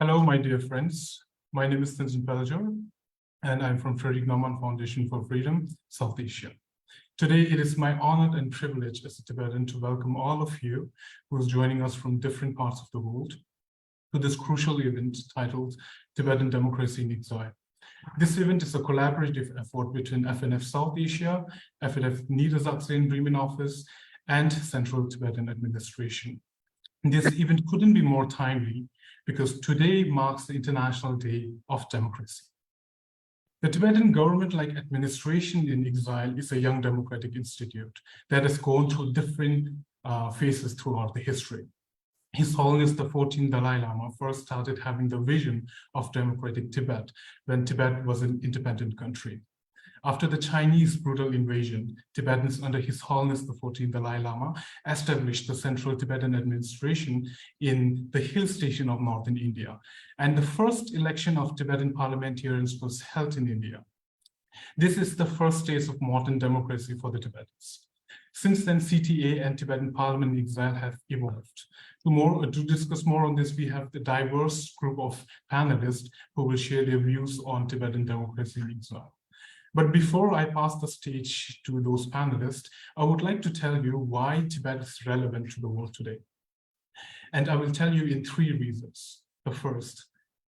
Hello, my dear friends. My name is Tenzin Pelajor, and I'm from Frederick Naumann Foundation for Freedom, South Asia. Today, it is my honor and privilege as a Tibetan to welcome all of you who is joining us from different parts of the world to this crucial event titled Tibetan Democracy in Exile. This event is a collaborative effort between FNF South Asia, FNF Niedersachsen Bremen Office, and Central Tibetan Administration. This event couldn't be more timely because today marks the International Day of Democracy. The Tibetan government-like administration in exile is a young democratic institute that has gone through different phases throughout the history. His Holiness the 14th Dalai Lama first started having the vision of democratic Tibet when Tibet was an independent country. After the Chinese brutal invasion, Tibetans under His Holiness the 14th Dalai Lama established the Central Tibetan Administration in the hill station of northern India. And the first election of Tibetan parliamentarians was held in India. This is the first stage of modern democracy for the Tibetans. Since then, CTA and Tibetan Parliament in exile have evolved. To discuss more on this, we have the diverse group of panelists who will share their views on Tibetan democracy in exile. But before I pass the stage to those panelists, I would like to tell you why Tibet is relevant to the world today. And I will tell you in 3 reasons. The first,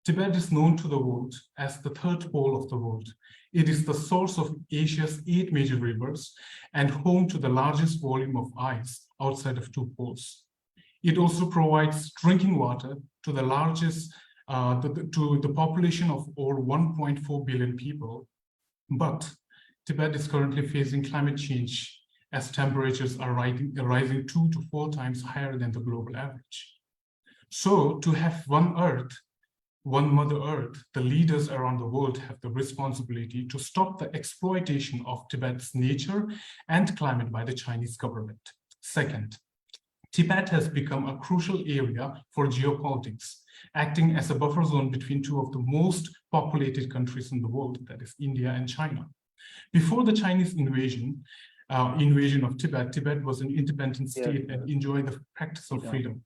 Tibet is known to the world as the third pole of the world. It is the source of Asia's 8 major rivers and home to the largest volume of ice outside of 2 poles. It also provides drinking water to the largest, to the population of over 1.4 billion people. But Tibet is currently facing climate change as temperatures are rising 2 to 4 times higher than the global average. So to have one Earth, one Mother Earth, the leaders around the world have the responsibility to stop the exploitation of Tibet's nature and climate by the Chinese government. Second, Tibet has become a crucial area for geopolitics, acting as a buffer zone between 2 of the most populated countries in the world, that is India and China. Before the Chinese invasion of Tibet, Tibet was an independent state and enjoyed the practice of freedom.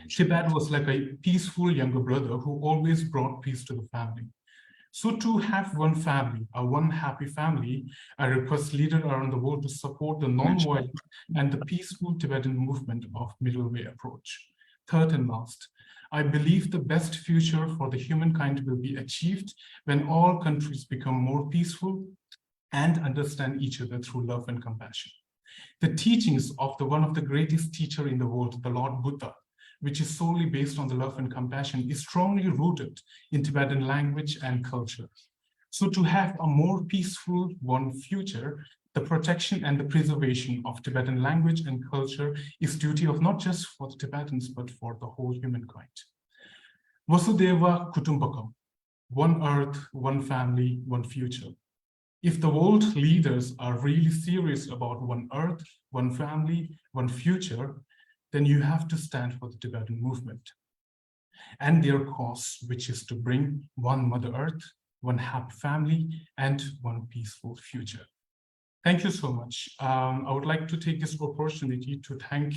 Tibet was like a peaceful younger brother who always brought peace to the family. So to have one family, one happy family, I request leaders around the world to support the non-violent and the peaceful Tibetan movement of middle way approach. Third and last, I believe the best future for the humankind will be achieved when all countries become more peaceful and understand each other through love and compassion. The teachings of one of the greatest teachers in the world, the Lord Buddha, which is solely based on the love and compassion, is strongly rooted in Tibetan language and culture. So to have a more peaceful one future, the protection and the preservation of Tibetan language and culture is duty of not just for the Tibetans, but for the whole humankind. Vasudeva Kutumbakam, one earth, one family, one future. If the world leaders are really serious about one earth, one family, one future, then you have to stand for the Tibetan movement and their cause, which is to bring one Mother Earth, one happy family, and one peaceful future. Thank you so much. I would like to take this opportunity to thank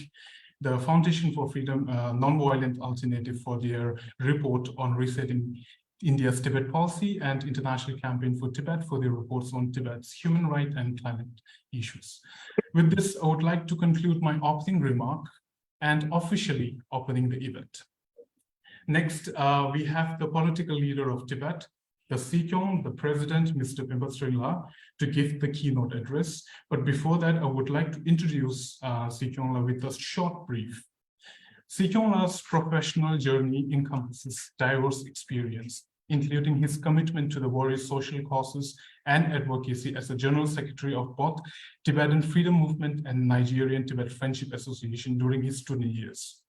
the Foundation for Freedom, Nonviolent Alternative for their report on resetting India's Tibet policy and International Campaign for Tibet for their reports on Tibet's human rights and climate issues. With this, I would like to conclude my opening remark and officially opening the event. Next, we have the political leader of Tibet, the Sikyong, the president, Mr. Pimbasrinla, to give the keynote address. But before that, I would like to introduce Sikyongla with a short brief. Sikyongla's professional journey encompasses diverse experience, including his commitment to the various social causes and advocacy as a General Secretary of both Tibetan Freedom Movement and Nigerian Tibet Friendship Association during his student years.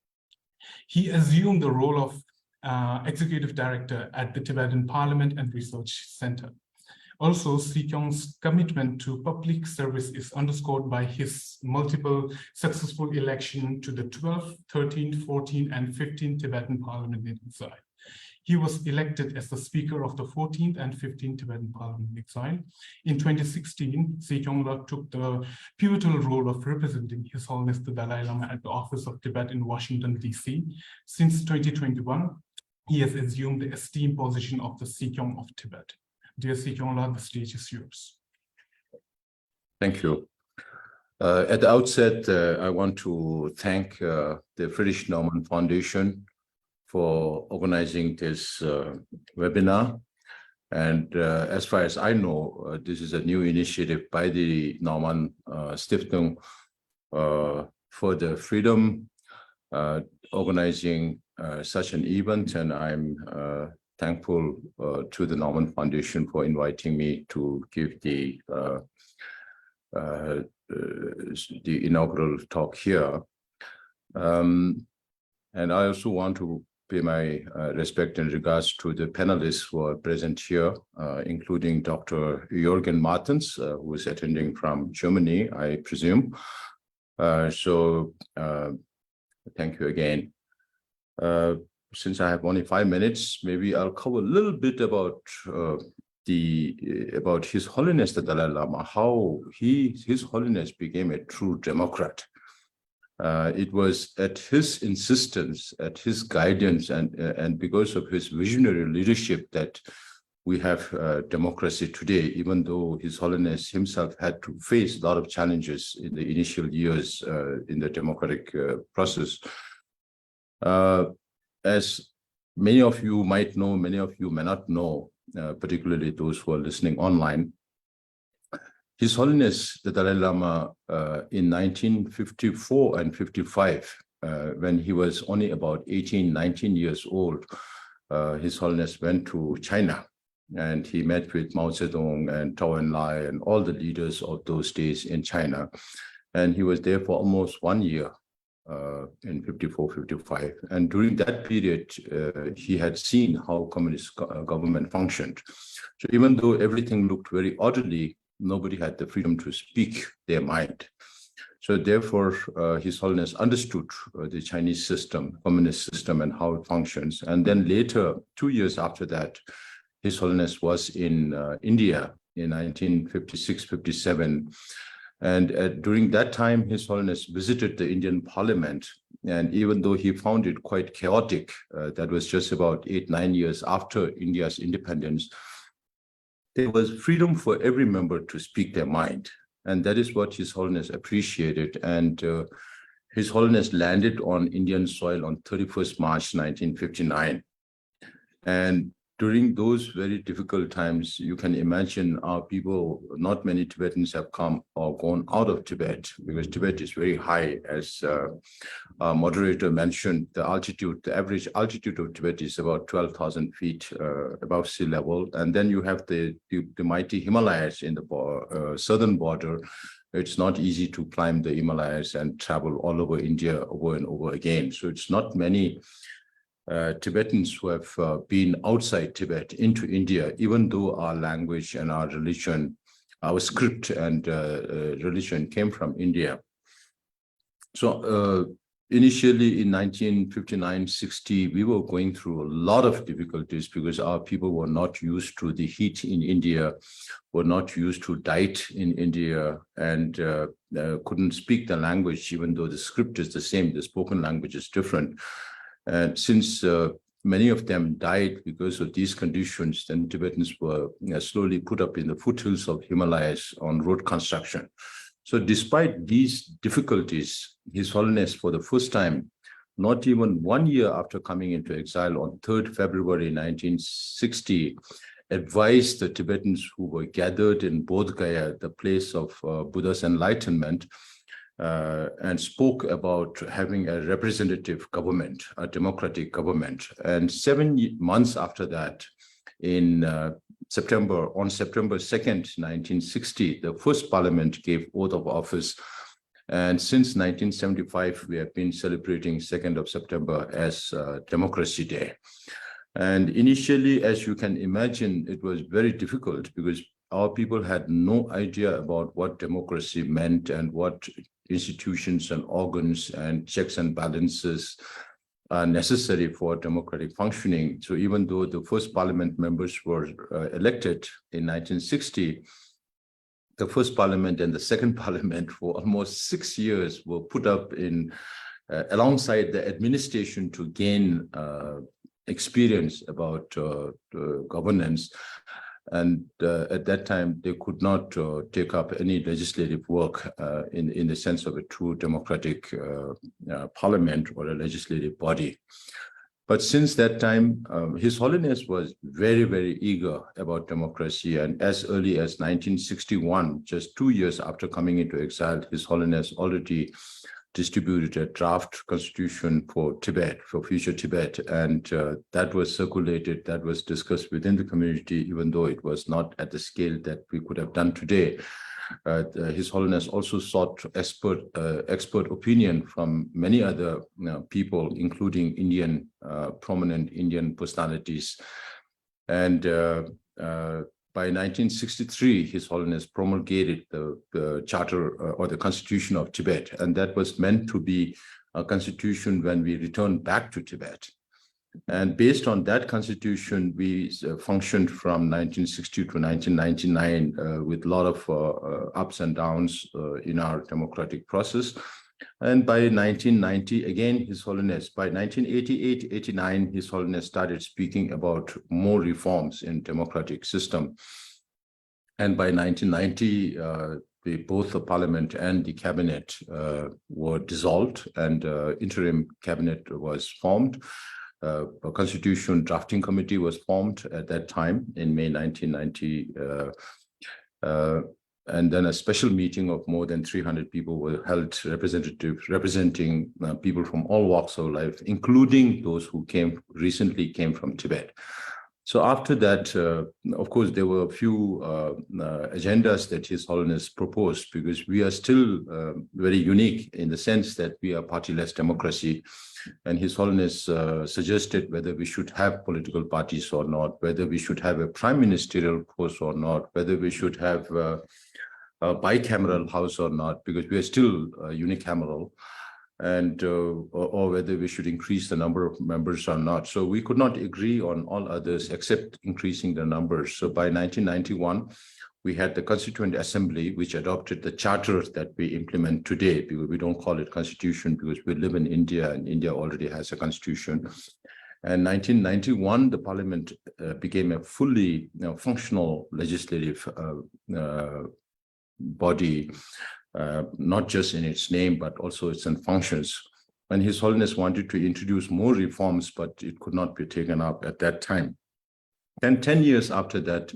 He assumed the role of Executive Director at the Tibetan Parliament and Research Center. Also, Sikyong's commitment to public service is underscored by his multiple successful elections to the 12th, 13th, 14th, and 15th Tibetan Parliament in exile. He was elected as the Speaker of the 14th and 15th Tibetan Parliament in exile. In 2016, Sikyongla took the pivotal role of representing His Holiness the Dalai Lama at the Office of Tibet in Washington, D.C. Since 2021, he has assumed the esteemed position of the Sikyong of Tibet. Dear Sikyong, the stage is yours. Thank you. At the outset, I want to thank the Friedrich Naumann Foundation for organizing this webinar. And as far as I know, this is a new initiative by the Naumann Stiftung for the freedom, organizing such an event. And I'm thankful to the Naumann Foundation for inviting me to give the inaugural talk here. And I also want to pay my respect and regards to the panelists who are present here, including Dr. Jürgen Martens, who is attending from Germany, I presume. So thank you again. Since I have only 5 minutes, maybe I'll cover a little bit about His Holiness the Dalai Lama, how His Holiness became a true democrat. It was at his insistence, at his guidance, and because of his visionary leadership that we have democracy today, even though His Holiness himself had to face a lot of challenges in the initial years in the democratic process. As many of you might know, many of you may not know, particularly those who are listening online, His Holiness the Dalai Lama in 1954 and 55, when he was only about 18, 19 years old, His Holiness went to China and he met with Mao Zedong and Zhou Enlai and all the leaders of those days in China. And he was there for almost 1 year in 54, 55. And during that period, he had seen how communist government functioned. So even though everything looked very orderly, nobody had the freedom to speak their mind. So therefore, His Holiness understood the Chinese system, communist system, and how it functions. And then later, 2 years after that, His Holiness was in India in 1956, 57. And during that time, His Holiness visited the Indian Parliament. And even though he found it quite chaotic, that was just about 8, 9 years after India's independence, there was freedom for every member to speak their mind. And that is what His Holiness appreciated. And His Holiness landed on Indian soil on 31st March, 1959. And during those very difficult times, you can imagine our people, not many Tibetans have come or gone out of Tibet because Tibet is very high. As our moderator mentioned, the average altitude of Tibet is about 12,000 feet above sea level. And then you have the mighty Himalayas in the southern border. It's not easy to climb the Himalayas and travel all over India over and over again. So it's not many Tibetans who have been outside Tibet into India, even though our language and our religion, our script and religion came from India. So initially in 1959-60, we were going through a lot of difficulties because our people were not used to the heat in India, were not used to diet in India, and couldn't speak the language, even though the script is the same, the spoken language is different. And since many of them died because of these conditions, then Tibetans were slowly put up in the foothills of Himalayas on road construction. So despite these difficulties, His Holiness, for the first time, not even 1 year after coming into exile on 3rd February 1960, advised the Tibetans who were gathered in Bodh Gaya, the place of Buddha's enlightenment, and spoke about having a representative government, a democratic government. And 7 months after that, on September 2nd, 1960, the first parliament gave oath of office. And since 1975, we have been celebrating 2nd of September as Democracy Day. And initially, as you can imagine, it was very difficult because our people had no idea about what democracy meant and what institutions and organs and checks and balances are necessary for democratic functioning. So even though the first parliament members were elected in 1960, the first parliament and the second parliament for almost 6 years were put up in alongside the administration to gain experience about governance. And at that time, they could not take up any legislative work in the sense of a true democratic parliament or a legislative body. But since that time, His Holiness was very, very eager about democracy. And as early as 1961, just 2 years after coming into exile, His Holiness already distributed a draft constitution for Tibet, for future Tibet. And that was circulated, that was discussed within the community, even though it was not at the scale that we could have done today. His Holiness also sought expert opinion from many other people, including prominent Indian personalities. And by 1963, His Holiness promulgated the Charter or the Constitution of Tibet, and that was meant to be a constitution when we returned back to Tibet. And based on that constitution, we functioned from 1960 to 1999 with a lot of ups and downs in our democratic process. And by 1990, again, His Holiness, by 1988-89, His Holiness started speaking about more reforms in democratic system. And by 1990, both the parliament and the cabinet were dissolved, and interim cabinet was formed. A constitution drafting committee was formed at that time in May 1990. And then a special meeting of more than 300 people were held, representing people from all walks of life, including those who recently came from Tibet. So after that, of course, there were a few agendas that His Holiness proposed, because we are still very unique in the sense that we are party-less democracy. And His Holiness suggested whether we should have political parties or not, whether we should have a prime ministerial post or not, whether we should have a bicameral house or not, because we are still unicameral, and or whether we should increase the number of members or not. So we could not agree on all others except increasing the numbers. So by 1991, we had the Constituent Assembly, which adopted the charter that we implement today, because we don't call it constitution because we live in India, and India already has a constitution. And 1991, the parliament became a fully functional legislative body, not just in its name, but also its functions. And His Holiness wanted to introduce more reforms, but it could not be taken up at that time. Then 10 years after that,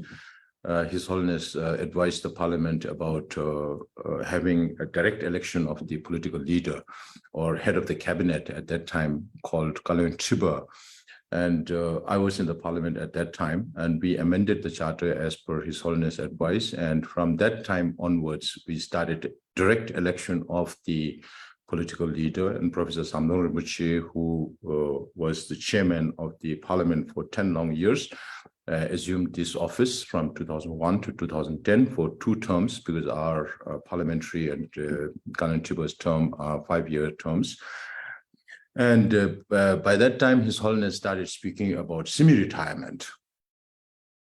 His Holiness advised the parliament about having a direct election of the political leader or head of the cabinet at that time, called TPiE. And I was in the parliament at that time, and we amended the charter as per His Holiness advice. And from that time onwards, we started direct election of the political leader, and Professor Samdong Rinpoche, who was the chairman of the parliament for 10 long years, assumed this office from 2001 to 2010 for 2 terms, because our parliamentary and TPiE's term are 5-year terms. And by that time, His Holiness started speaking about semi-retirement.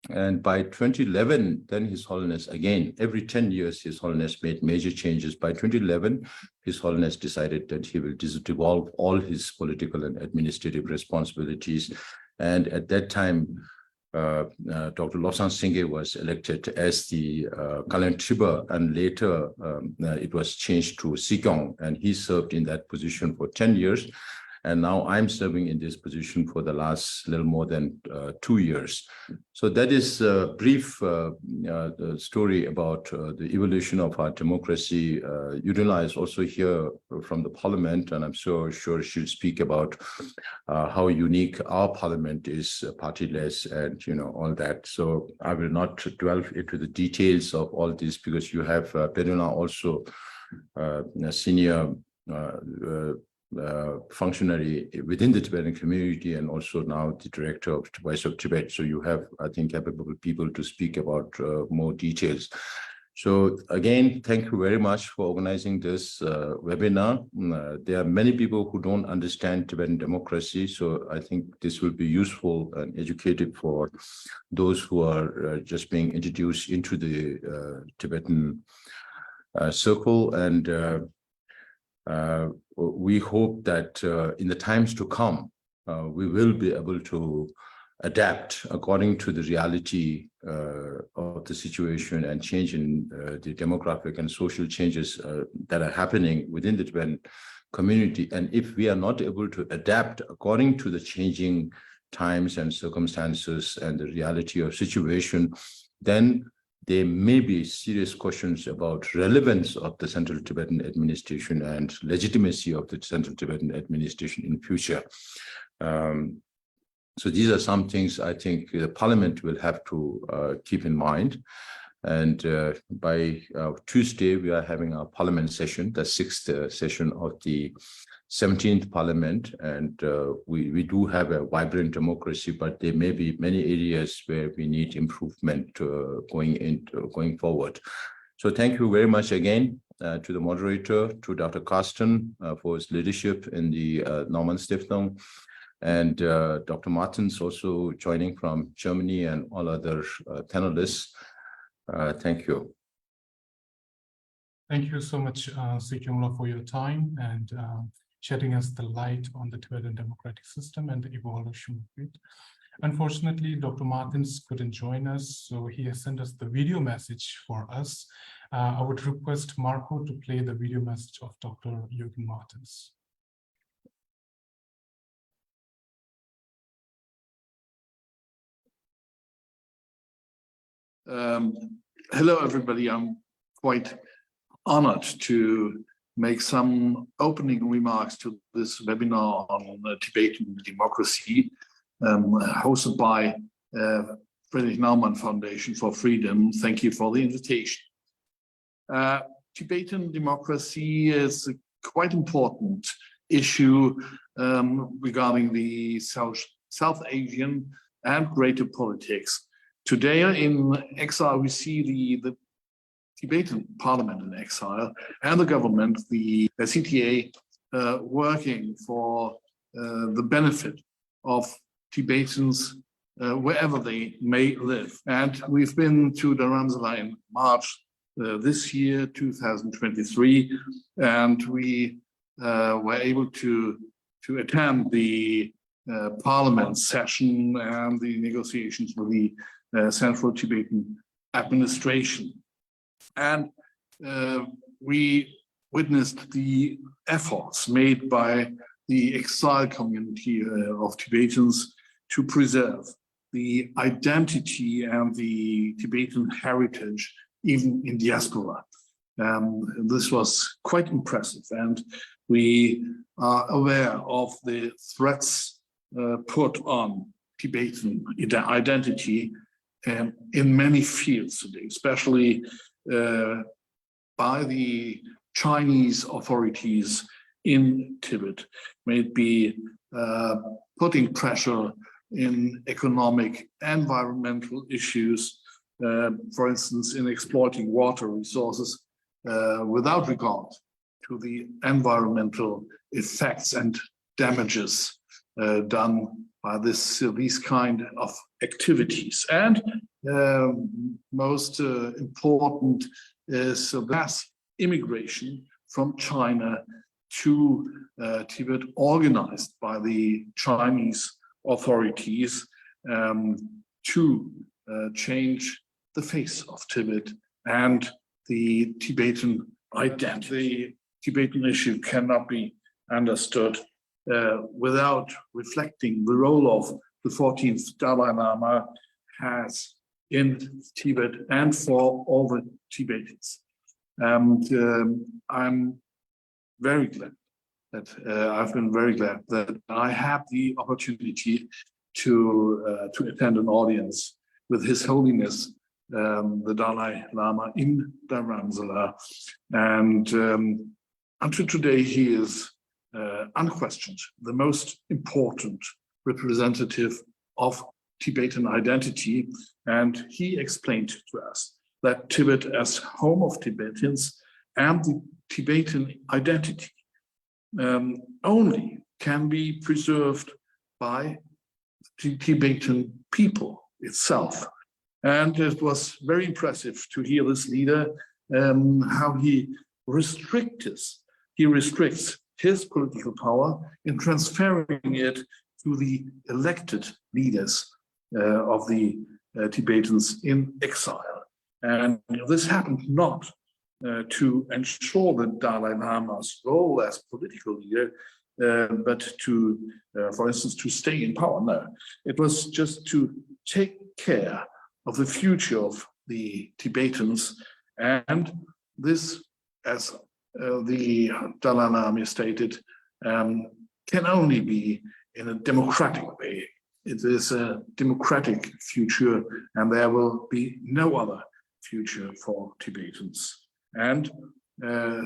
And by 2011, then His Holiness, again, every 10 years, His Holiness made major changes. By 2011, His Holiness decided that he will devolve all his political and administrative responsibilities. And at that time, Dr. Losang Singye was elected as the TPiE, and later it was changed to Sikyong, and he served in that position for 10 years. And now I'm serving in this position for the last little more than 2 years. So that is a brief story about the evolution of our democracy. Yudhila is also here from the parliament, and I'm sure she'll speak about how unique our parliament is, partyless, and all that. So I will not delve into the details of all this, because you have Pedona also, a senior functionary within the Tibetan community, and also now the director of Voice of Tibet. So you have, I think, capable people to speak about more details. So again, thank you very much for organizing this webinar. There are many people who don't understand Tibetan democracy, so I think this will be useful and educative for those who are just being introduced into the Tibetan circle. And we hope that in the times to come, we will be able to adapt according to the reality of the situation and change in the demographic and social changes that are happening within the Tibetan community. And if we are not able to adapt according to the changing times and circumstances and the reality of situation, then there may be serious questions about relevance of the Central Tibetan Administration and legitimacy of the Central Tibetan Administration in future. So these are some things I think the Parliament will have to keep in mind. And by Tuesday, we are having our Parliament session, the 6th session of the 17th Parliament. And we do have a vibrant democracy, but there may be many areas where we need improvement going forward. So thank you very much again to the moderator, to Dr. Carsten for his leadership in the Norman Stiftung, and Dr. Martins also joining from Germany, and all other panelists. Thank you. Thank you so much, Sikyungla, for your time and shedding us the light on the Tibetan democratic system and the evolution of it. Unfortunately, Dr. Martins couldn't join us, so he has sent us the video message for us. I would request Marco to play the video message of Dr. Jürgen Martins. Hello, everybody. I'm quite honored to make some opening remarks to this webinar on Tibetan democracy, hosted by Friedrich Naumann Foundation for Freedom. Thank you for the invitation. Tibetan democracy is a quite important issue regarding the South Asian and greater politics. Today in Exile, we see the Tibetan Parliament in exile and the government, the CTA, working for the benefit of Tibetans wherever they may live. And we've been to Dharamsala in March this year, 2023, and we were able to attend the Parliament session and the negotiations with the Central Tibetan Administration. And we witnessed the efforts made by the exile community of Tibetans to preserve the identity and the Tibetan heritage, even in diaspora. This was quite impressive, and we are aware of the threats put on Tibetan identity in many fields today, especially by the Chinese authorities in Tibet, may it be putting pressure in economic, environmental issues, for instance, in exploiting water resources without regard to the environmental effects and damages done by these kind of activities. And most important is mass immigration from China to Tibet, organized by the Chinese authorities to change the face of Tibet and the Tibetan identity. The Tibetan issue cannot be understood without reflecting the role of the 14th Dalai Lama has in Tibet and for all the Tibetans. And I'm very glad that I've been very glad that I had the opportunity to attend an audience with His Holiness the Dalai Lama in Dharamsala, and until today he is unquestioned the most important representative of Tibetan identity, and he explained to us that Tibet as home of Tibetans and the Tibetan identity only can be preserved by the Tibetan people itself. And it was very impressive to hear this leader, how he restricts his political power in transferring it to the elected leaders of the Tibetans in exile. And this happened not to ensure the Dalai Lama's role as political leader, but to, for instance, to stay in power. No, it was just to take care of the future of the Tibetans. And this, as the Dalai Lama stated, can only be in a democratic way. It is a democratic future, and there will be no other future for Tibetans. And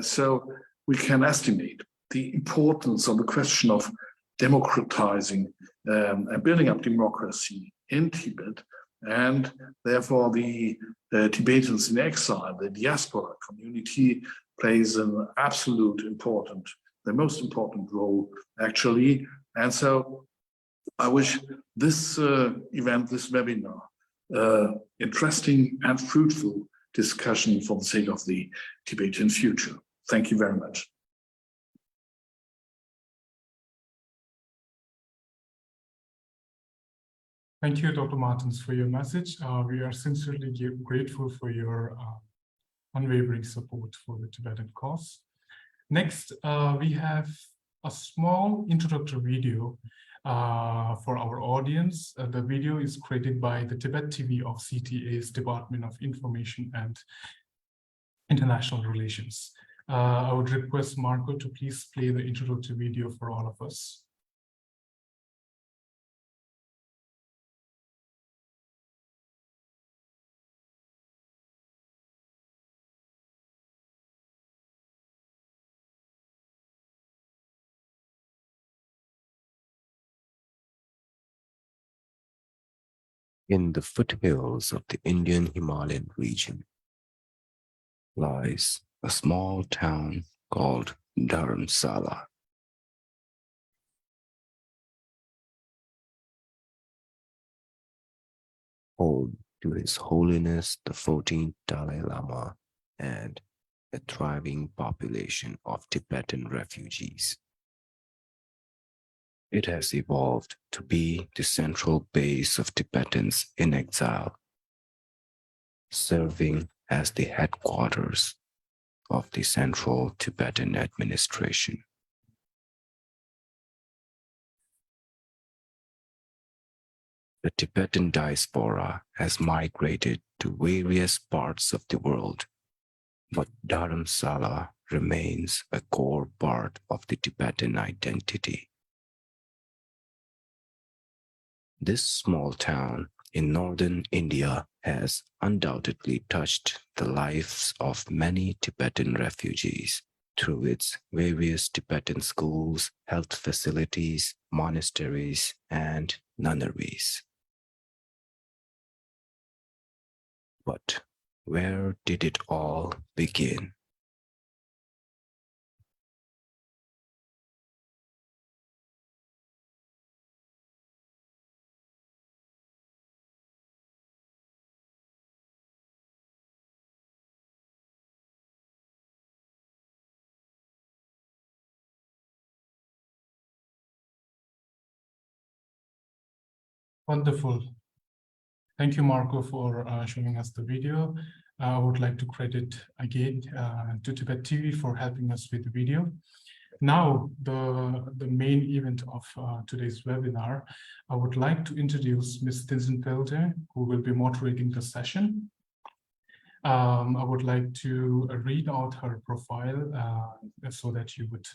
so we can estimate the importance of the question of democratizing and building up democracy in Tibet, and therefore the Tibetans in exile, the diaspora community, plays an absolute important, the most important role actually. And so I wish this event, this webinar, interesting and fruitful discussion for the sake of the Tibetan future. Thank you very much. Thank you, Dr. Martins, for your message. We are sincerely grateful for your unwavering support for the Tibetan cause. Next, we have a small introductory video for our audience. The video is created by the Tibet TV of CTA's Department of Information and International Relations. I would request Marco to please play the introductory video for all of us. In the foothills of the Indian Himalayan region lies a small town called Dharamsala. Home to His Holiness the 14th Dalai Lama and a thriving population of Tibetan refugees. It has evolved to be the central base of Tibetans in exile, serving as the headquarters of the Central Tibetan Administration. The Tibetan diaspora has migrated to various parts of the world, but Dharamsala remains a core part of the Tibetan identity. This small town in northern India has undoubtedly touched the lives of many Tibetan refugees through its various Tibetan schools, health facilities, monasteries, and nunneries. But where did it all begin? Wonderful. Thank you, Marco, for showing us the video. I would like to credit again to Tibet TV for helping us with the video. Now, the main event of today's webinar, I would like to introduce Ms. Tenzin Pelde, who will be moderating the session. I would like to read out her profile so that you would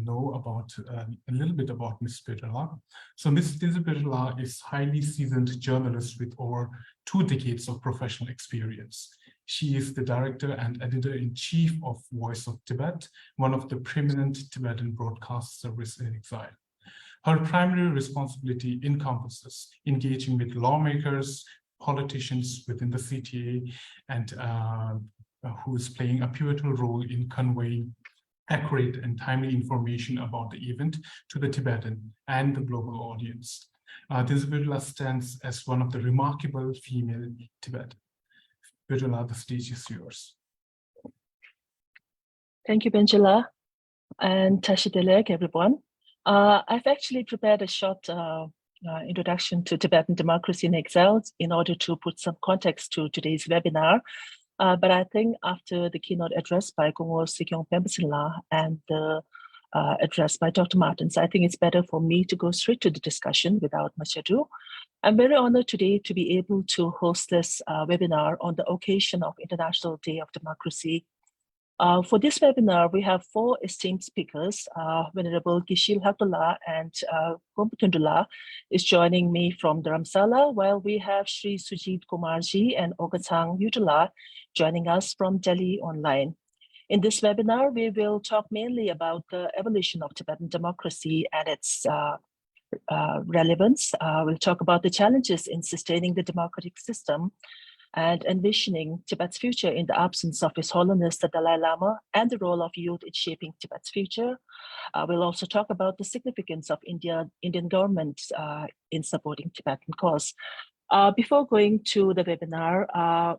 know about a little bit about Ms. Pirla. So Ms. Pirla is highly seasoned journalist with over 2 decades of professional experience. She is the director and editor-in-chief of Voice of Tibet, one of the preeminent Tibetan broadcast service in exile. Her primary responsibility encompasses engaging with lawmakers, politicians within the CTA, and who is playing a pivotal role in conveying accurate and timely information about the event to the Tibetan and the global audience. This Virula stands as one of the remarkable female Tibetan. Virula, the stage is yours. Thank you, Benjela, and Tashi Delek, everyone. I've actually prepared a short introduction to Tibetan democracy in exile in order to put some context to today's webinar. But I think after the keynote address by Kongor Sikyong Pembesinla and the address by Dr. Martins, I think it's better for me to go straight to the discussion without much ado. I'm very honored today to be able to host this webinar on the occasion of International Day of Democracy. For this webinar, we have four esteemed speakers. Venerable Gishil Hakdullah and Komputundullah is joining me from Dharamsala, while we have Sri Sujit Kumarji and Ogatang Yudullah joining us from Delhi online. In this webinar, we will talk mainly about the evolution of Tibetan democracy and its relevance. We'll talk about the challenges in sustaining the democratic system and envisioning Tibet's future in the absence of His Holiness the Dalai Lama, and the role of youth in shaping Tibet's future. We'll also talk about the significance of Indian government in supporting Tibetan cause. Before going to the webinar,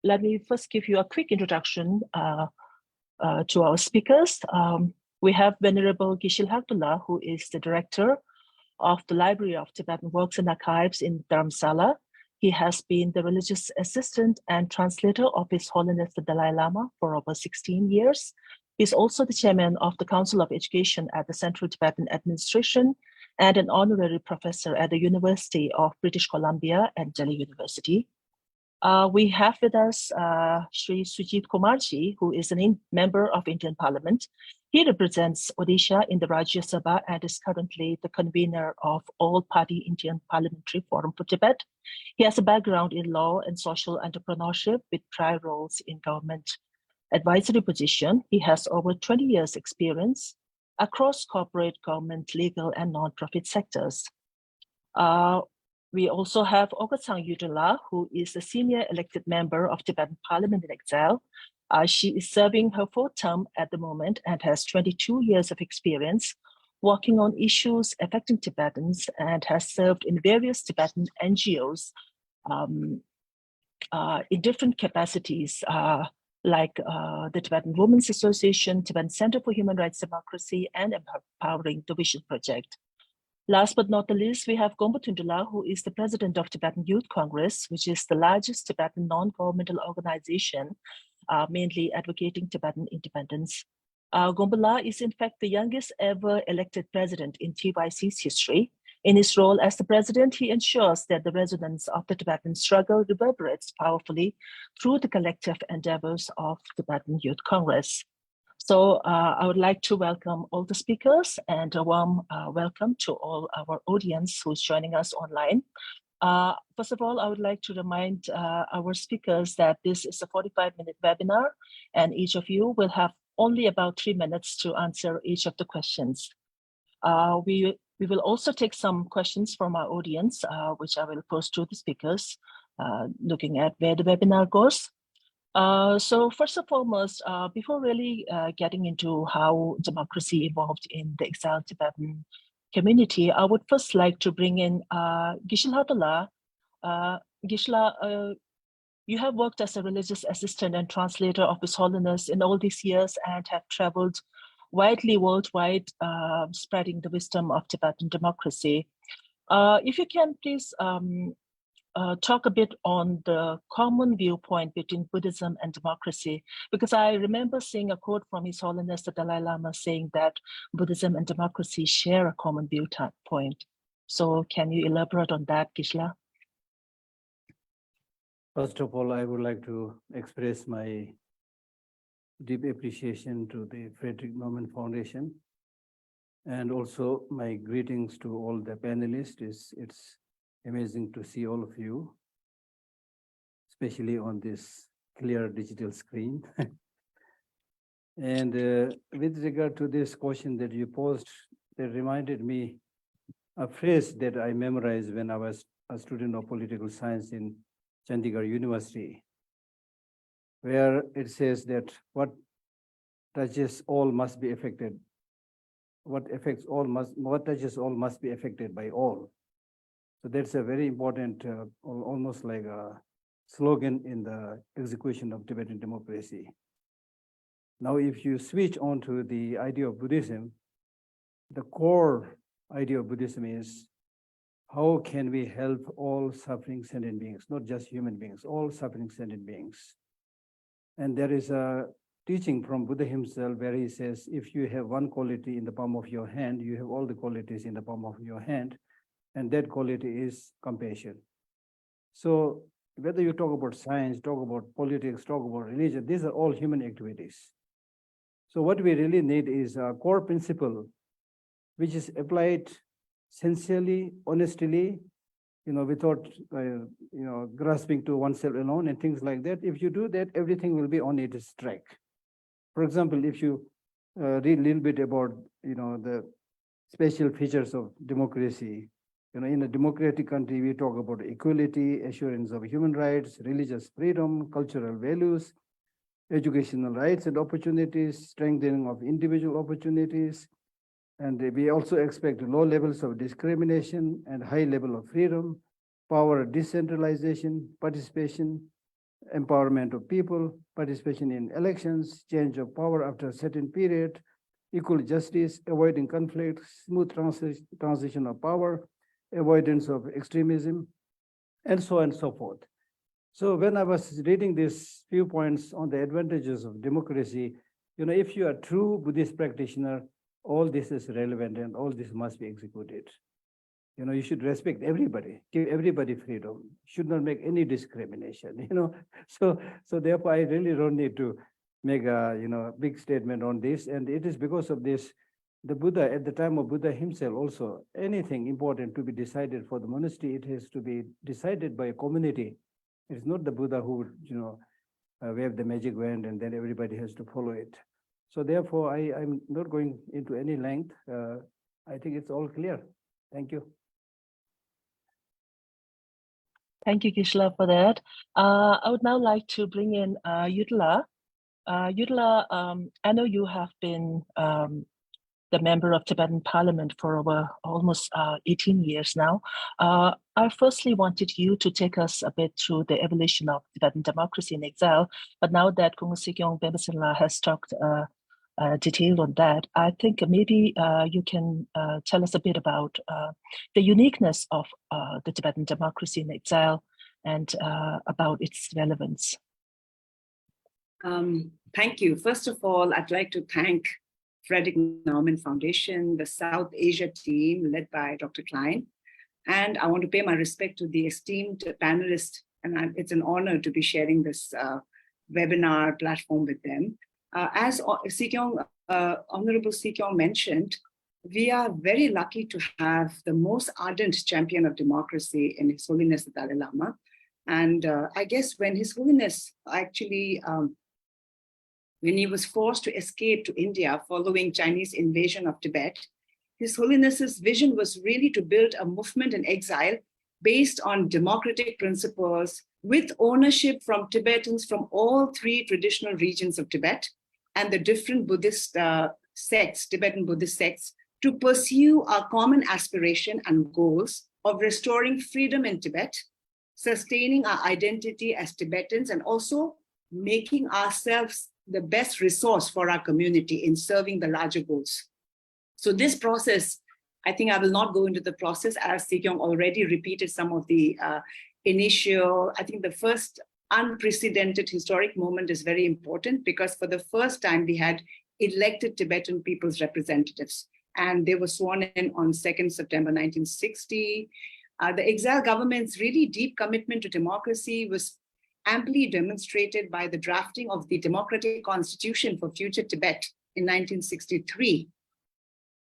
let me first give you a quick introduction to our speakers. We have Venerable Gishil Hakdullah, who is the director of the Library of Tibetan Works and Archives in Dharamsala. He has been the religious assistant and translator of His Holiness the Dalai Lama for over 16 years. He's also the chairman of the Council of Education at the Central Tibetan Administration and an honorary professor at the University of British Columbia and Delhi University. We have with us Sri Sujit Kumarji, who is a member of Indian Parliament. He represents Odisha in the Rajya Sabha and is currently the convener of All-Party Indian Parliamentary Forum for Tibet. He has a background in law and social entrepreneurship with prior roles in government advisory position. He has over 20 years experience across corporate, government, legal, and non-profit sectors. We also have Ogatang Yudullah, who is a senior elected member of Tibetan Parliament in exile. She is serving her fourth term at the moment and has 22 years of experience working on issues affecting Tibetans and has served in various Tibetan NGOs in different capacities, like the Tibetan Women's Association, Tibetan Center for Human Rights Democracy, and Empowering the Vision Project. Last but not the least, we have Komputundullah, who is the president of Tibetan Youth Congress, which is the largest Tibetan non-governmental organization, mainly advocating Tibetan independence. Gombala is in fact the youngest ever elected president in TYC's history. In his role as the president, he ensures that the resonance of the Tibetan struggle reverberates powerfully through the collective endeavors of Tibetan Youth Congress. So I would like to welcome all the speakers and a warm welcome to all our audience who's joining us online. First of all, I would like to remind our speakers that this is a 45-minute webinar and each of you will have only about 3 minutes to answer each of the questions. We will also take some questions from our audience, which I will pose to the speakers, looking at where the webinar goes. So first and foremost, before really getting into how democracy evolved in the exiled Tibetan community, I would first like to bring in Gishil Hakdullah. Gishla, you have worked as a religious assistant and translator of His Holiness in all these years and have traveled widely worldwide, spreading the wisdom of Tibetan democracy. If you can please talk a bit on the common viewpoint between Buddhism and democracy, because I remember seeing a quote from His Holiness the Dalai Lama saying that Buddhism and democracy share a common viewpoint. So can you elaborate on that, Gishla? First of all, I would like to express my deep appreciation to the Frederick Naumann Foundation, and also my greetings to all the panelists. It's amazing to see all of you, especially on this clear digital screen. And with regard to this question that you posed, that reminded me a phrase that I memorized when I was a student of political science in Chandigarh University, where it says that what touches all must be affected. What touches all must be affected by all. So that's a very important, almost like a slogan in the execution of Tibetan democracy. Now, if you switch on to the idea of Buddhism, the core idea of Buddhism is how can we help all suffering sentient beings, not just human beings, all suffering sentient beings. And there is a teaching from Buddha himself where he says, if you have one quality in the palm of your hand, you have all the qualities in the palm of your hand, and that quality is compassion. So whether you talk about science, talk about politics, talk about religion, these are all human activities. So what we really need is a core principle which is applied sincerely, honestly, without, grasping to oneself alone and things like that. If you do that, everything will be on its track. For example, if you read a little bit about, the special features of democracy, in a democratic country, we talk about equality, assurance of human rights, religious freedom, cultural values, educational rights and opportunities, strengthening of individual opportunities. And we also expect low levels of discrimination and high level of freedom, power decentralization, participation, empowerment of people, participation in elections, change of power after a certain period, equal justice, avoiding conflict, smooth transition of power, avoidance of extremism, and so on and so forth. So when I was reading these few points on the advantages of democracy, if you are a true Buddhist practitioner, all this is relevant and all this must be executed. You should respect everybody, give everybody freedom, should not make any discrimination, So therefore, I really don't need to make a, big statement on this. And it is because of this, the Buddha, at the time of Buddha himself also, anything important to be decided for the monastery, it has to be decided by a community. It's not the Buddha who would, wave the magic wand and then everybody has to follow it. So therefore, I'm not going into any length. I think it's all clear. Thank you. Thank you, Gisela, for that. I would now like to bring in Yudla. Yudla, I know you have been the member of Tibetan Parliament for over almost 18 years now. I firstly wanted you to take us a bit through the evolution of Tibetan democracy in exile, but now that Kung Sikyong Bebasinla has talked detailed on that, I think maybe you can tell us a bit about the uniqueness of the Tibetan democracy in exile and about its relevance. Thank you. First of all, I'd like to thank Frederick Naumann Foundation, the South Asia team led by Dr. Klein. And I want to pay my respect to the esteemed panelists, and it's an honor to be sharing this webinar platform with them. As Honorable Sikyong mentioned, we are very lucky to have the most ardent champion of democracy in His Holiness the Dalai Lama. And I guess when His Holiness actually, when he was forced to escape to India following Chinese invasion of Tibet, His Holiness's vision was really to build a movement in exile based on democratic principles with ownership from Tibetans from all three traditional regions of Tibet and the different Buddhist sects, Tibetan Buddhist sects, to pursue our common aspiration and goals of restoring freedom in Tibet, sustaining our identity as Tibetans, and also making ourselves the best resource for our community in serving the larger goals. So this process, I think I will not go into the process, as Sikyong already repeated some of the initial, I think the first unprecedented historic moment is very important because for the first time we had elected Tibetan people's representatives, and they were sworn in on 2nd September 1960. The exile government's really deep commitment to democracy was amply demonstrated by the drafting of the Democratic Constitution for Future Tibet in 1963.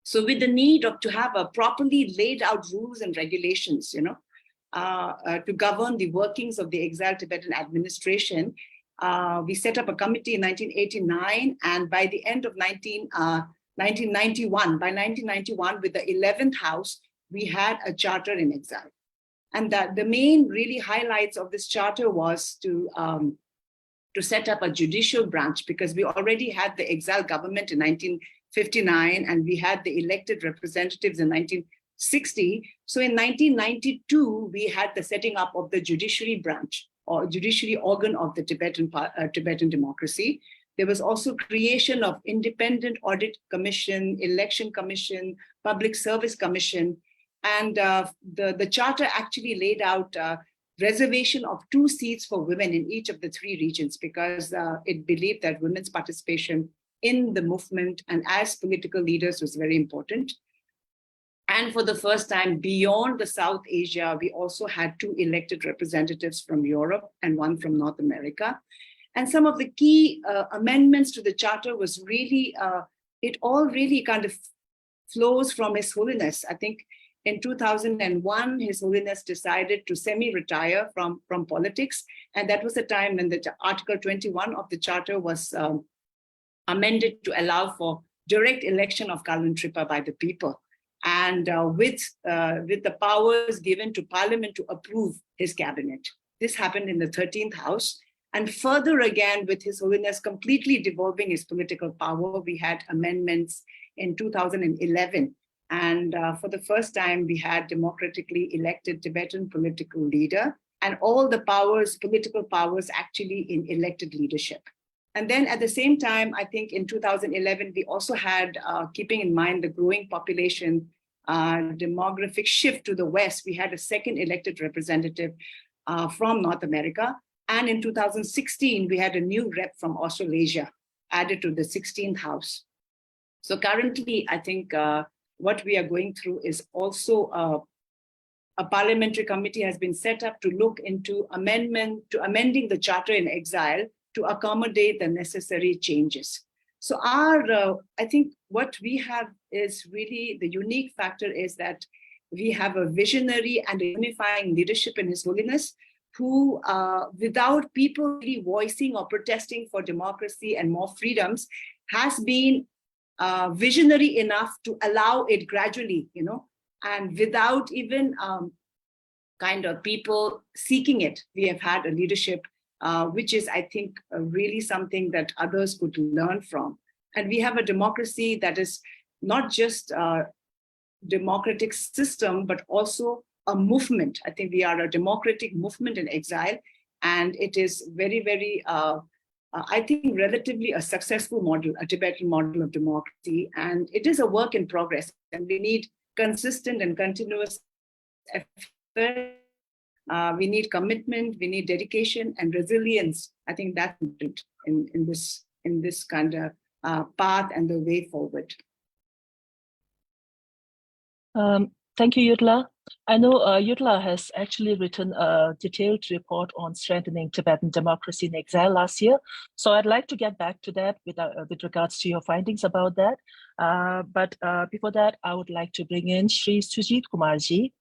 So with the need to have a properly laid out rules and regulations, to govern the workings of the Exile Tibetan Administration, we set up a committee in 1989, and by the end of 1991, with the 11th House, we had a charter in exile. And that the main really highlights of this charter was to set up a judicial branch, because we already had the exile government in 1959, and we had the elected representatives in 1960. So in 1992, we had the setting up of the judiciary branch or judiciary organ of the Tibetan democracy, There was also creation of independent audit commission, election commission, public service commission. And the charter actually laid out reservation of 2 seats for women in each of the 3 regions, because it believed that women's participation in the movement and as political leaders was very important. And for the first time beyond the South Asia, we also had 2 elected representatives from Europe and 1 from North America. And some of the key amendments to the charter was really, it all really kind of flows from His Holiness. I think in 2001, His Holiness decided to semi-retire from politics. And that was the time when the Article 21 of the charter was amended to allow for direct election of Kalun Tripa by the people. And with the powers given to Parliament to approve his cabinet. This happened in the 13th House. And further again, with His Holiness completely devolving his political power, we had amendments in 2011. And for the first time, we had democratically elected Tibetan political leader and all the powers, political powers actually in elected leadership. And then at the same time, I think in 2011, we also had, keeping in mind the growing population, demographic shift to the West, we had a second elected representative from North America. And in 2016, we had a new rep from Australasia added to the 16th House. So currently, I think what we are going through is also a parliamentary committee has been set up to look into amending the charter in exile to accommodate the necessary changes. So I think what we have is really the unique factor is that we have a visionary and a unifying leadership in His Holiness who, without people really voicing or protesting for democracy and more freedoms, has been visionary enough to allow it gradually, and without even kind of people seeking it. We have had a leadership which is, I think, really something that others could learn from. And we have a democracy that is not just a democratic system, but also a movement. I think we are a democratic movement in exile, and it is very, very, I think, relatively a successful model, a Tibetan model of democracy. And it is a work in progress, and we need consistent and continuous effort. We need commitment, we need dedication and resilience. I think that's important in this kind of path and the way forward. Thank you, Yudla. I know Yudla has actually written a detailed report on strengthening Tibetan democracy in exile last year. So I'd like to get back to that with regards to your findings about that. But before that, I would like to bring in Sri Sujit Kumarji.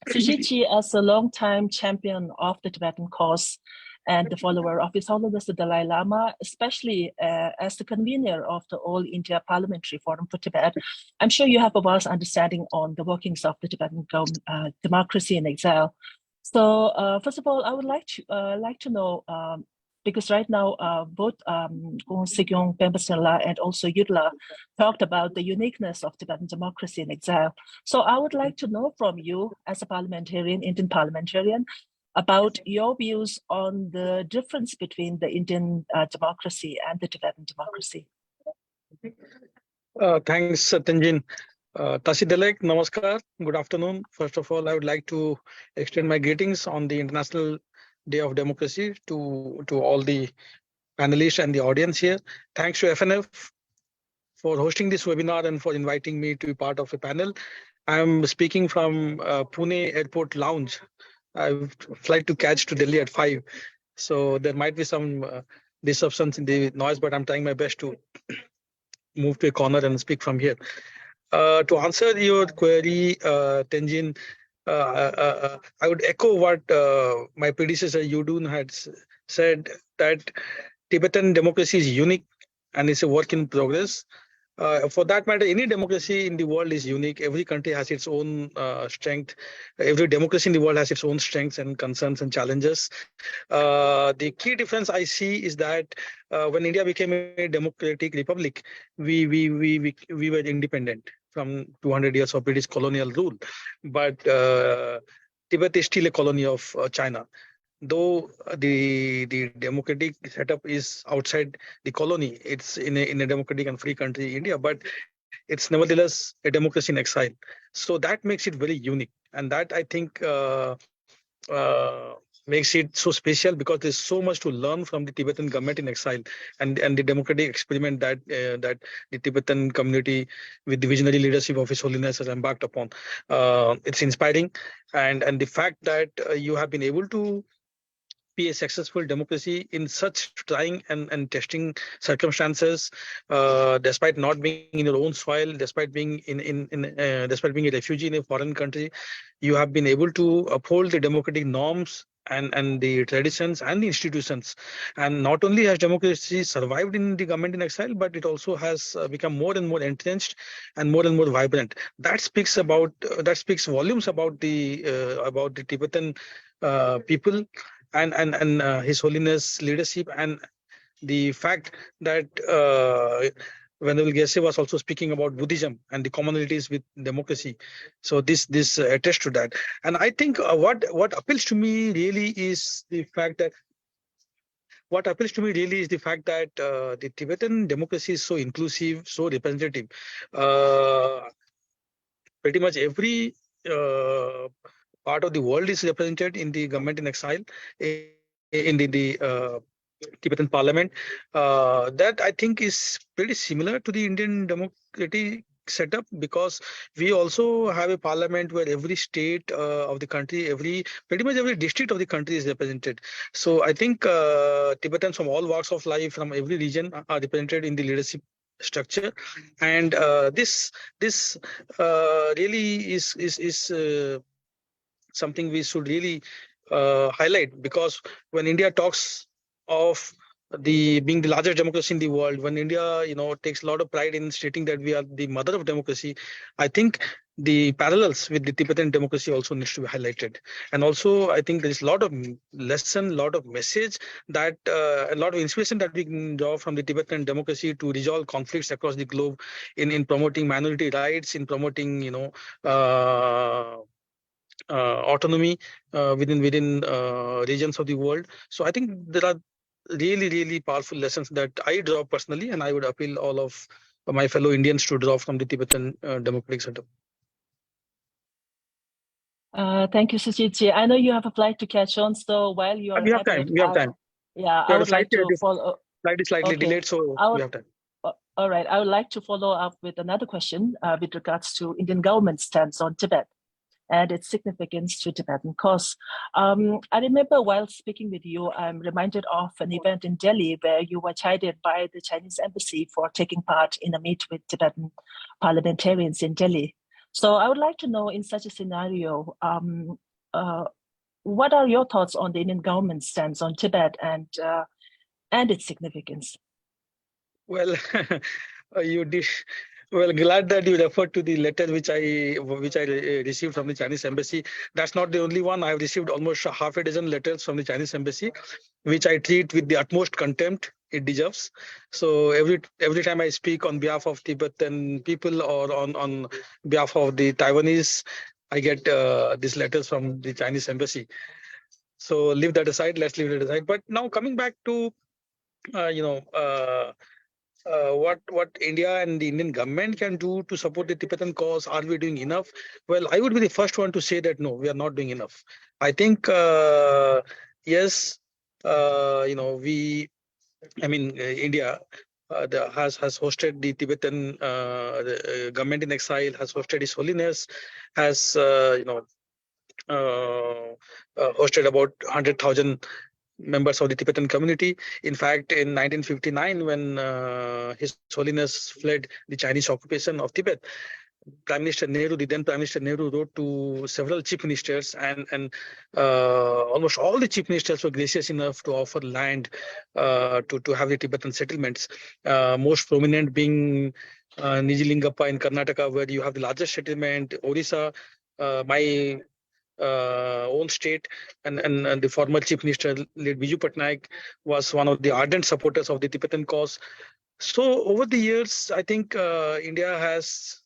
Sujitji, as a long-time champion of the Tibetan cause and the follower of His Holiness the Dalai Lama, especially as the convener of the All India Parliamentary Forum for Tibet, I'm sure you have a vast understanding on the workings of the Tibetan democracy in exile. So first of all, I would like to know, because right now both Sigyong Pembasela and also Yudla talked about the uniqueness of Tibetan democracy in exile. So I would like to know from you as a parliamentarian, Indian parliamentarian, about your views on the difference between the Indian democracy and the Tibetan democracy. Thanks, Tanjin. Tasidelek, namaskar, good afternoon. First of all, I would like to extend my greetings on the International Day of Democracy to all the panelists and the audience here. Thanks to FNF for hosting this webinar and for inviting me to be part of a panel. I'm speaking from Pune Airport Lounge. I have a flight to catch to Delhi at 5. So there might be some disruptions in the noise, but I'm trying my best to move to a corner and speak from here. To answer your query, Tenjin, I would echo what my predecessor Yudun had said, that Tibetan democracy is unique and it's a work in progress. For that matter, any democracy in the world is unique. Every country has its own strength. Every democracy in the world has its own strengths and concerns and challenges. The key difference I see is that when India became a democratic republic, we were independent from 200 years of British colonial rule. But Tibet is still a colony of China. though the democratic setup is outside the colony, it's in a democratic and free country, India, but it's nevertheless a democracy in exile. So that makes it very unique, and that I think makes it so special, because there's so much to learn from the Tibetan government in exile, and the democratic experiment that the Tibetan community with the visionary leadership of His Holiness has embarked upon. It's inspiring, and the fact that you have been able to be a successful democracy in such trying and testing circumstances, despite not being in your own soil, despite being despite being a refugee in a foreign country, you have been able to uphold the democratic norms and the traditions and the institutions. And not only has democracy survived in the government in exile, but it also has become more and more entrenched and more vibrant. That speaks volumes about the Tibetan people and His Holiness leadership, and the fact that Venerable Gyatso was also speaking about Buddhism and the commonalities with democracy. So this attests to that. And I think what appeals to me really is the fact that the Tibetan democracy is so inclusive, so representative. Pretty much every part of the world is represented in the government in exile, in the Tibetan Parliament. That I think is pretty similar to the Indian democratic setup, because we also have a parliament where every state of the country, pretty much every district of the country is represented. So I think Tibetans from all walks of life, from every region, are represented in the leadership structure, and this really is something we should really highlight, because when India talks of being the largest democracy in the world, when India takes a lot of pride in stating that we are the mother of democracy, I think the parallels with the Tibetan democracy also needs to be highlighted. And also I think there is a lot of lesson, a lot of message, that a lot of inspiration that we can draw from the Tibetan democracy to resolve conflicts across the globe, in promoting minority rights, in promoting autonomy within regions of the world. So I think there are really powerful lessons that I draw personally, and I would appeal all of my fellow Indians to draw from the Tibetan democratic setup. Thank you, Sujitji. I know you have a flight to catch on, so while you are We have time. We have time. Yeah, I would like to follow. Flight is slightly delayed, so we have time. All right, I would like to follow up with another question with regards to Indian government's stance on Tibet and its significance to Tibetan cause. I remember while speaking with you, I'm reminded of an event in Delhi where you were chided by the Chinese embassy for taking part in a meet with Tibetan parliamentarians in Delhi. So I would like to know, in such a scenario, what are your thoughts on the Indian government's stance on Tibet and its significance? Well, you did. Well, glad that you referred to the letter which I received from the Chinese embassy. That's not the only one. I've received almost half a dozen letters from the Chinese embassy, which I treat with the utmost contempt it deserves. So every time I speak on behalf of Tibetan people or on behalf of the Taiwanese, I get these letters from the Chinese embassy. So leave that aside. Let's leave it aside. But now coming back to what India and the Indian government can do to support the Tibetan cause. Are we doing enough? Well, I would be the first one to say that no, we are not doing enough. I think yes, India has hosted the Tibetan the government in exile, has hosted His Holiness, has hosted about 100,000 members of the Tibetan community. In fact, in 1959, when His Holiness fled the Chinese occupation of Tibet, the then Prime Minister Nehru wrote to several chief ministers, and almost all the chief ministers were gracious enough to offer land to have the Tibetan settlements. Most prominent being Nijilingappa in Karnataka, where you have the largest settlement. Orissa, my own state, and the former chief minister, late Biju Patnaik, was one of the ardent supporters of the Tibetan cause. So over the years, I think India has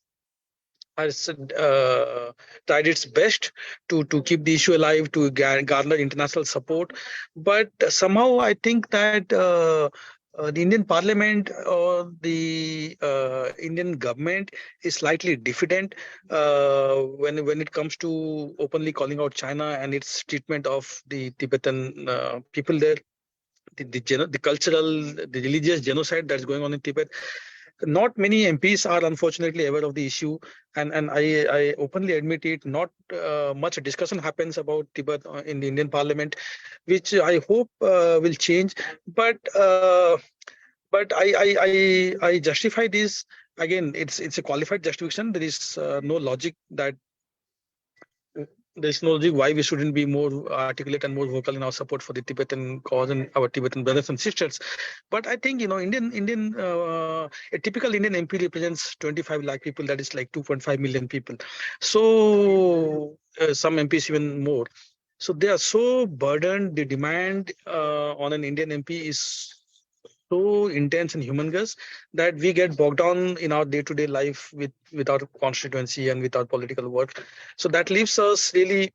has tried its best to keep the issue alive, to garner international support. But somehow I think that the Indian Parliament or the Indian government is slightly diffident when it comes to openly calling out China and its treatment of the Tibetan people there. The cultural, the religious genocide that's going on in Tibet. Not many MPs are unfortunately aware of the issue, and I openly admit it. Not much discussion happens about Tibet in the Indian Parliament, which I hope will change. But I justify this again. It's a qualified justification. There is no logic that. There's no logic why we shouldn't be more articulate and more vocal in our support for the Tibetan cause and our Tibetan brothers and sisters. But I think, a typical Indian MP represents 25 lakh people. That is like 2.5 million people. So some MPs even more. So they are so burdened. The demand on an Indian MP is so intense and humongous that we get bogged down in our day-to-day life with our constituency and with our political work. So that leaves us really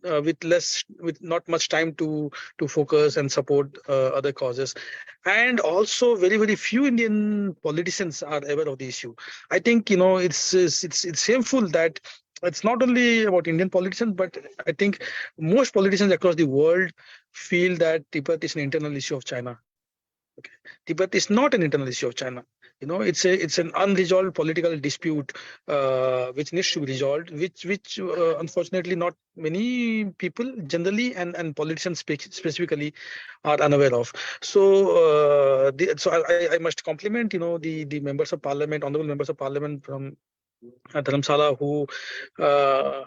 with not much time to focus and support other causes. And also very few Indian politicians are aware of the issue. I think it's shameful that it's not only about Indian politicians, but I think most politicians across the world feel that Tibet is an internal issue of China. Okay. Tibet is not an internal issue of China. It's an unresolved political dispute which needs to be resolved, which unfortunately not many people generally and politicians specifically are unaware of. So I must compliment the members of parliament, honorable members of parliament from Dharamsala, who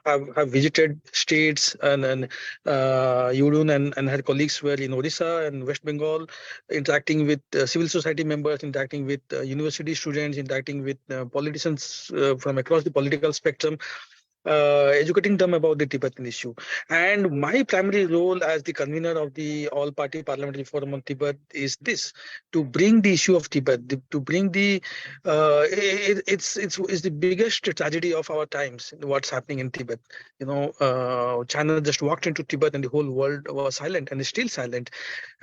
have visited states and Yudun and her colleagues were in Odisha and West Bengal, interacting with civil society members, interacting with university students, interacting with politicians from across the political spectrum. Educating them about the Tibetan issue. And my primary role as the convener of the All-Party Parliamentary Forum on Tibet is this: to bring the issue of Tibet, to bring the it's the biggest tragedy of our times. What's happening in Tibet? China just walked into Tibet and the whole world was silent and is still silent.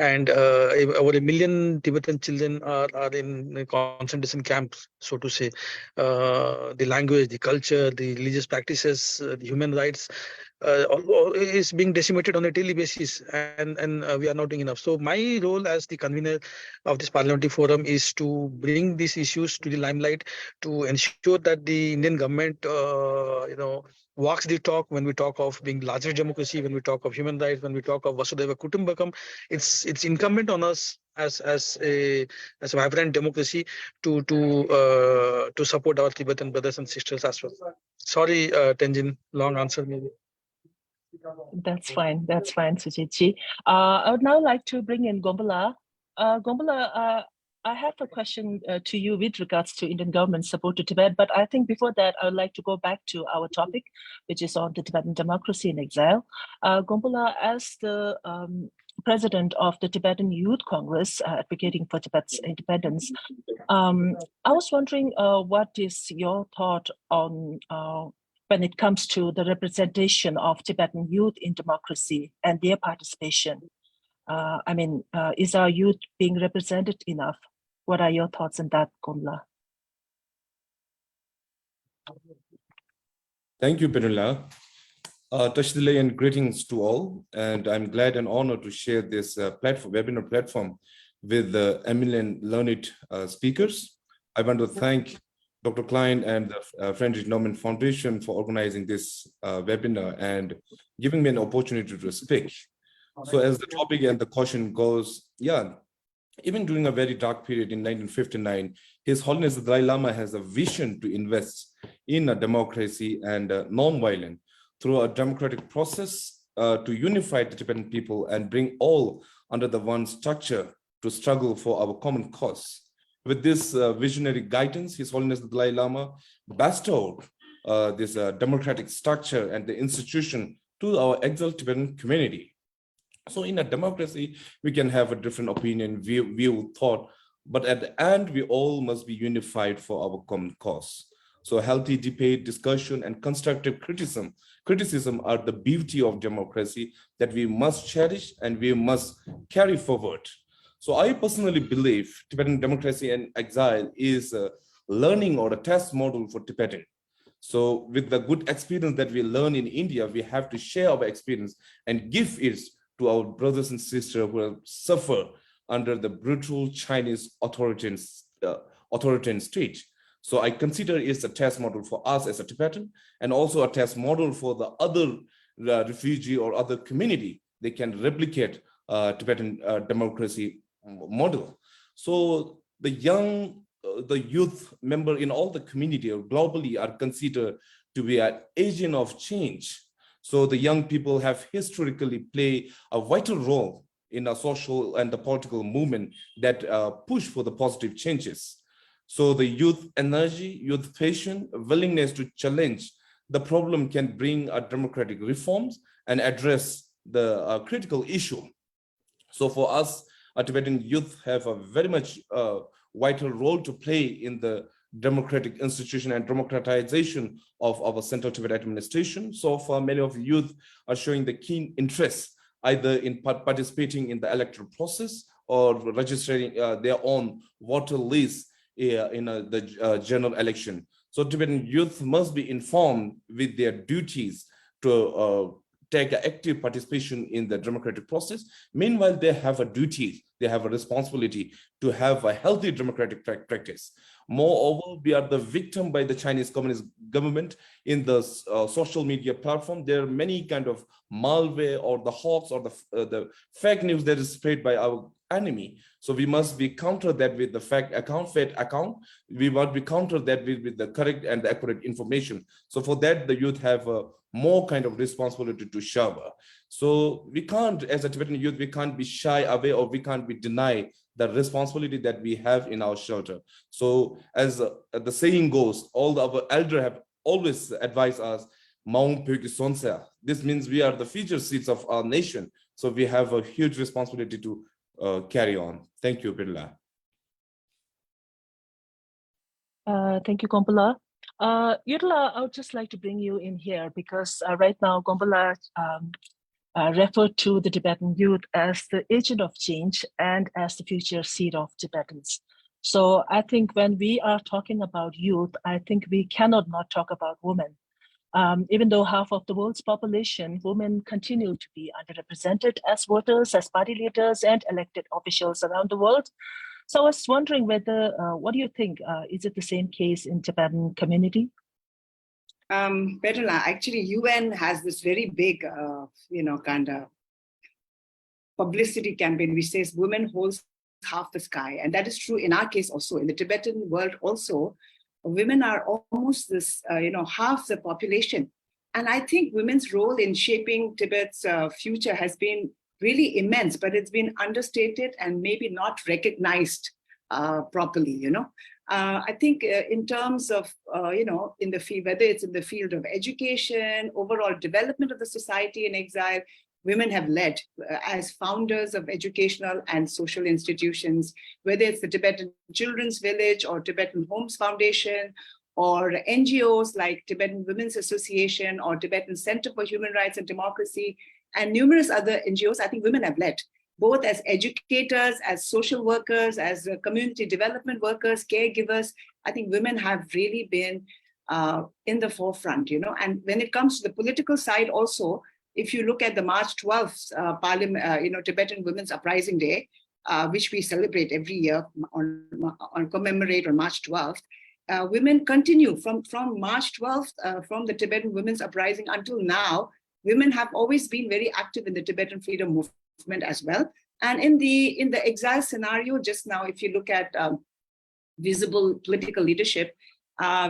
And over 1 million Tibetan children are in concentration camps, so to say. The language, the culture, the religious practices, the human rights is being decimated on a daily basis, and we are not doing enough. So my role as the convener of this parliamentary forum is to bring these issues to the limelight, to ensure that the Indian government walks the talk when we talk of being largest democracy, when we talk of human rights, when we talk of Vasudhaiva Kutumbakam. It's incumbent on us as a vibrant democracy to support our Tibetan brothers and sisters as well. Sorry, Tenzin, long answer maybe. That's fine, Sujitji. I would now like to bring in Gombala. Gombala, I have a question to you with regards to Indian government support to Tibet, but I think before that, I would like to go back to our topic, which is on the Tibetan democracy in exile. Gombala, as the president of the Tibetan Youth Congress advocating for Tibet's independence, I was wondering what is your thought on when it comes to the representation of Tibetan youth in democracy and their participation? Is our youth being represented enough? What are your thoughts on that, Gombala? Thank you, Penula. Tashdile and greetings to all. And I'm glad and honored to share this webinar platform with eminent learned speakers. I want to thank Dr. Klein and the Friedrich Naumann Foundation for organizing this webinar and giving me an opportunity to speak. So as the topic and the question goes, even during a very dark period in 1959, His Holiness the Dalai Lama has a vision to invest in a democracy and non-violence through a democratic process to unify the Tibetan people and bring all under the one structure to struggle for our common cause. With this visionary guidance, His Holiness the Dalai Lama bestowed this democratic structure and the institution to our exiled Tibetan community. So in a democracy, we can have a different opinion, view, thought, but at the end, we all must be unified for our common cause. So healthy debate, discussion, and constructive criticism are the beauty of democracy that we must cherish and we must carry forward. So I personally believe Tibetan democracy and exile is a learning or a test model for Tibetan. So with the good experience that we learn in India, we have to share our experience and give it to our brothers and sisters who have suffered under the brutal Chinese authoritarian state. So I consider it's a test model for us as a Tibetan, and also a test model for the other refugee or other community. They can replicate Tibetan democracy model. So the youth member in all the community or globally are considered to be an agent of change. So the young people have historically played a vital role in a social and the political movement that push for the positive changes. So the youth energy, youth passion, willingness to challenge the problem can bring a democratic reforms and address the critical issue. So for us, Tibetan youth have a very much vital role to play in the democratic institution and democratization of our Central Tibetan Administration. So far, many of youth are showing the keen interest either in participating in the electoral process or registering their own voter list in the general election. So Tibetan youth must be informed with their duties to take active participation in the democratic process. Meanwhile, they have a duty, they have a responsibility to have a healthy democratic practice. Moreover, we are the victim by the Chinese Communist government in the social media platform. There are many kind of malware or the hoax or the fake news that is spread by our enemy. So we must be counter that with the fact account. We must be counter that with the correct and the accurate information. So for that, the youth have a more kind of responsibility to shower. So we can't, as a Tibetan youth, we can't be shy away or we can't be denied the responsibility that we have in our shelter. So as the saying goes, all our elders have always advised us, Maung Pyoki Sonsa. This means we are the future seeds of our nation. So we have a huge responsibility to carry on. Thank you, Birla. Thank you, Gombala. Yudla, I would just like to bring you in here because right now Gombala referred to the Tibetan youth as the agent of change and as the future seed of Tibetans. So I think when we are talking about youth, I think we cannot not talk about women. Even though half of the world's population, women continue to be underrepresented as voters, as party leaders, and elected officials around the world. So I was wondering whether, what do you think? Is it the same case in Tibetan community? Petula, actually, UN has this very big, kind of publicity campaign which says women holds half the sky. And that is true in our case also. In the Tibetan world also, women are almost this, half the population. And I think women's role in shaping Tibet's future has been really immense, but it's been understated and maybe not recognized properly, I think in terms of, in the field, whether it's in the field of education, overall development of the society in exile, women have led as founders of educational and social institutions, whether it's the Tibetan Children's Village or Tibetan Homes Foundation, or NGOs like Tibetan Women's Association or Tibetan Center for Human Rights and Democracy, and numerous other NGOs. I think women have led, both as educators, as social workers, as community development workers, caregivers. I think women have really been in the forefront, and when it comes to the political side also, if you look at the March 12th Parliament, Tibetan Women's Uprising Day, which we celebrate every year on commemorate on March 12th, women continue from March 12th, from the Tibetan Women's Uprising until now. Women have always been very active in the Tibetan freedom movement as well. And in the exile scenario, just now, if you look at visible political leadership,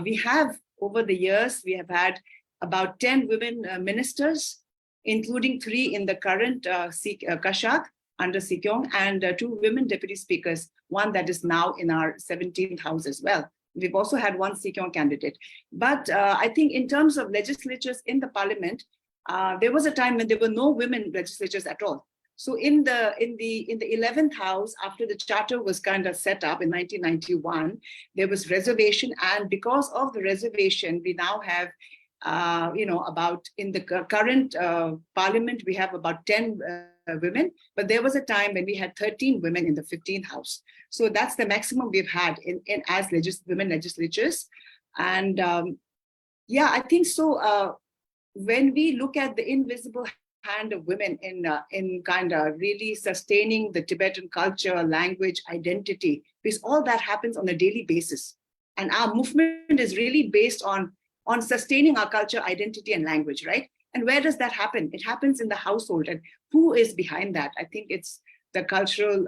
we have, over the years, we have had about 10 women ministers, including 3 in the current Kashak under Sikyong, and 2 women deputy speakers, one that is now in our 17th house as well. We've also had 1 Sikyong candidate. But I think in terms of legislatures in the parliament, there was a time when there were no women legislatures at all. So in the 11th house, after the charter was kind of set up in 1991, there was reservation, and because of the reservation, we now have, about in the current parliament, we have about 10 women, but there was a time when we had 13 women in the 15th house. So that's the maximum we've had in as women legislatures, and I think so. When we look at the invisible hand of women in kind of really sustaining the Tibetan culture, language, identity, because all that happens on a daily basis. And our movement is really based on sustaining our culture, identity, and language, right? And where does that happen? It happens in the household. And who is behind that? I think it's the cultural,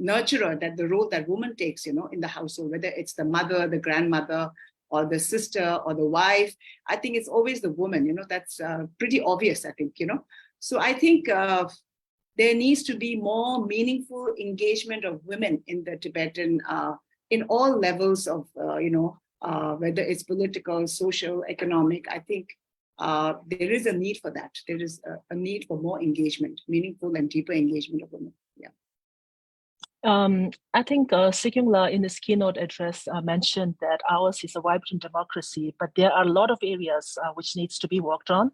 nurturer, that the role that woman takes, in the household, whether it's the mother, the grandmother, or the sister or the wife. I think it's always the woman, that's pretty obvious, I think, So I think there needs to be more meaningful engagement of women in the Tibetan, in all levels of, whether it's political, social, economic. I think there is a need for that. There is a need for more engagement, meaningful and deeper engagement of women. Yeah. I think Sikungla in his keynote address mentioned that ours is a vibrant democracy, but there are a lot of areas which needs to be worked on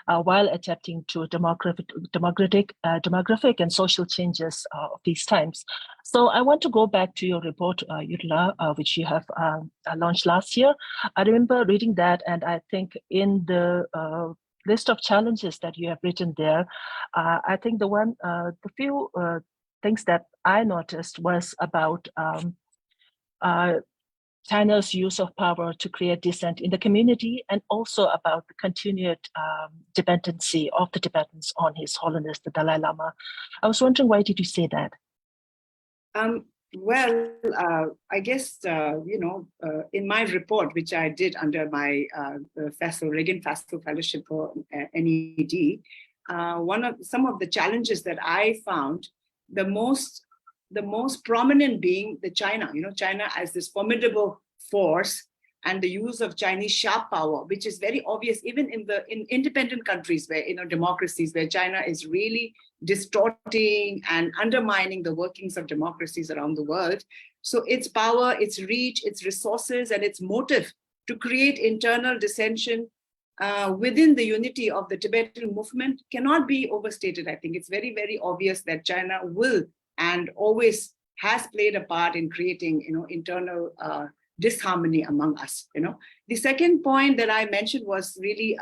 while adapting to demographic and social changes of these times. So I want to go back to your report, Yudla, which you have launched last year. I remember reading that, and I think in the list of challenges that you have written there, I think the few things that I noticed was about China's use of power to create dissent in the community, and also about the continued dependency of the Tibetans on His Holiness, the Dalai Lama. I was wondering, why did you say that? I guess, in my report, which I did under my Reagan Fassel Fellowship for NED, some of the challenges that I found, the most prominent being the China, China as this formidable force, and the use of Chinese sharp power, which is very obvious even in independent countries where, democracies, where China is really distorting and undermining the workings of democracies around the world. So its power, its reach, its resources, and its motive to create internal dissension within the unity of the Tibetan movement cannot be overstated. I think it's very, very obvious that China will and always has played a part in creating, internal disharmony among us. The second point that I mentioned was really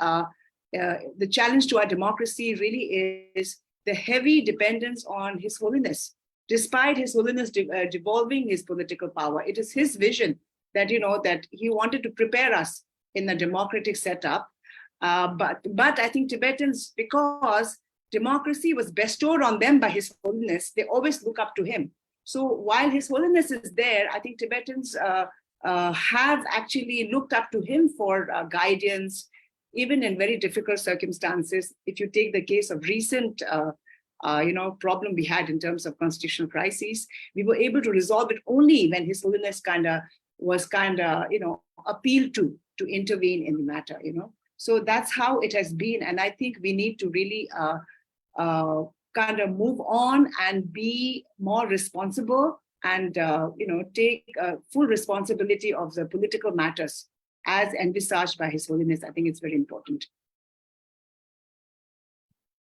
the challenge to our democracy really is the heavy dependence on His Holiness. Despite His Holiness devolving his political power, it is his vision that that he wanted to prepare us in a democratic setup. But I think Tibetans, because democracy was bestowed on them by His Holiness, they always look up to him. So while His Holiness is there, I think Tibetans have actually looked up to him for guidance, even in very difficult circumstances. If you take the case of recent problem we had in terms of constitutional crises, we were able to resolve it only when His Holiness was appealed to intervene in the matter. So that's how it has been, and I think we need to really move on and be more responsible, and take full responsibility of the political matters as envisaged by His Holiness. I think it's very important.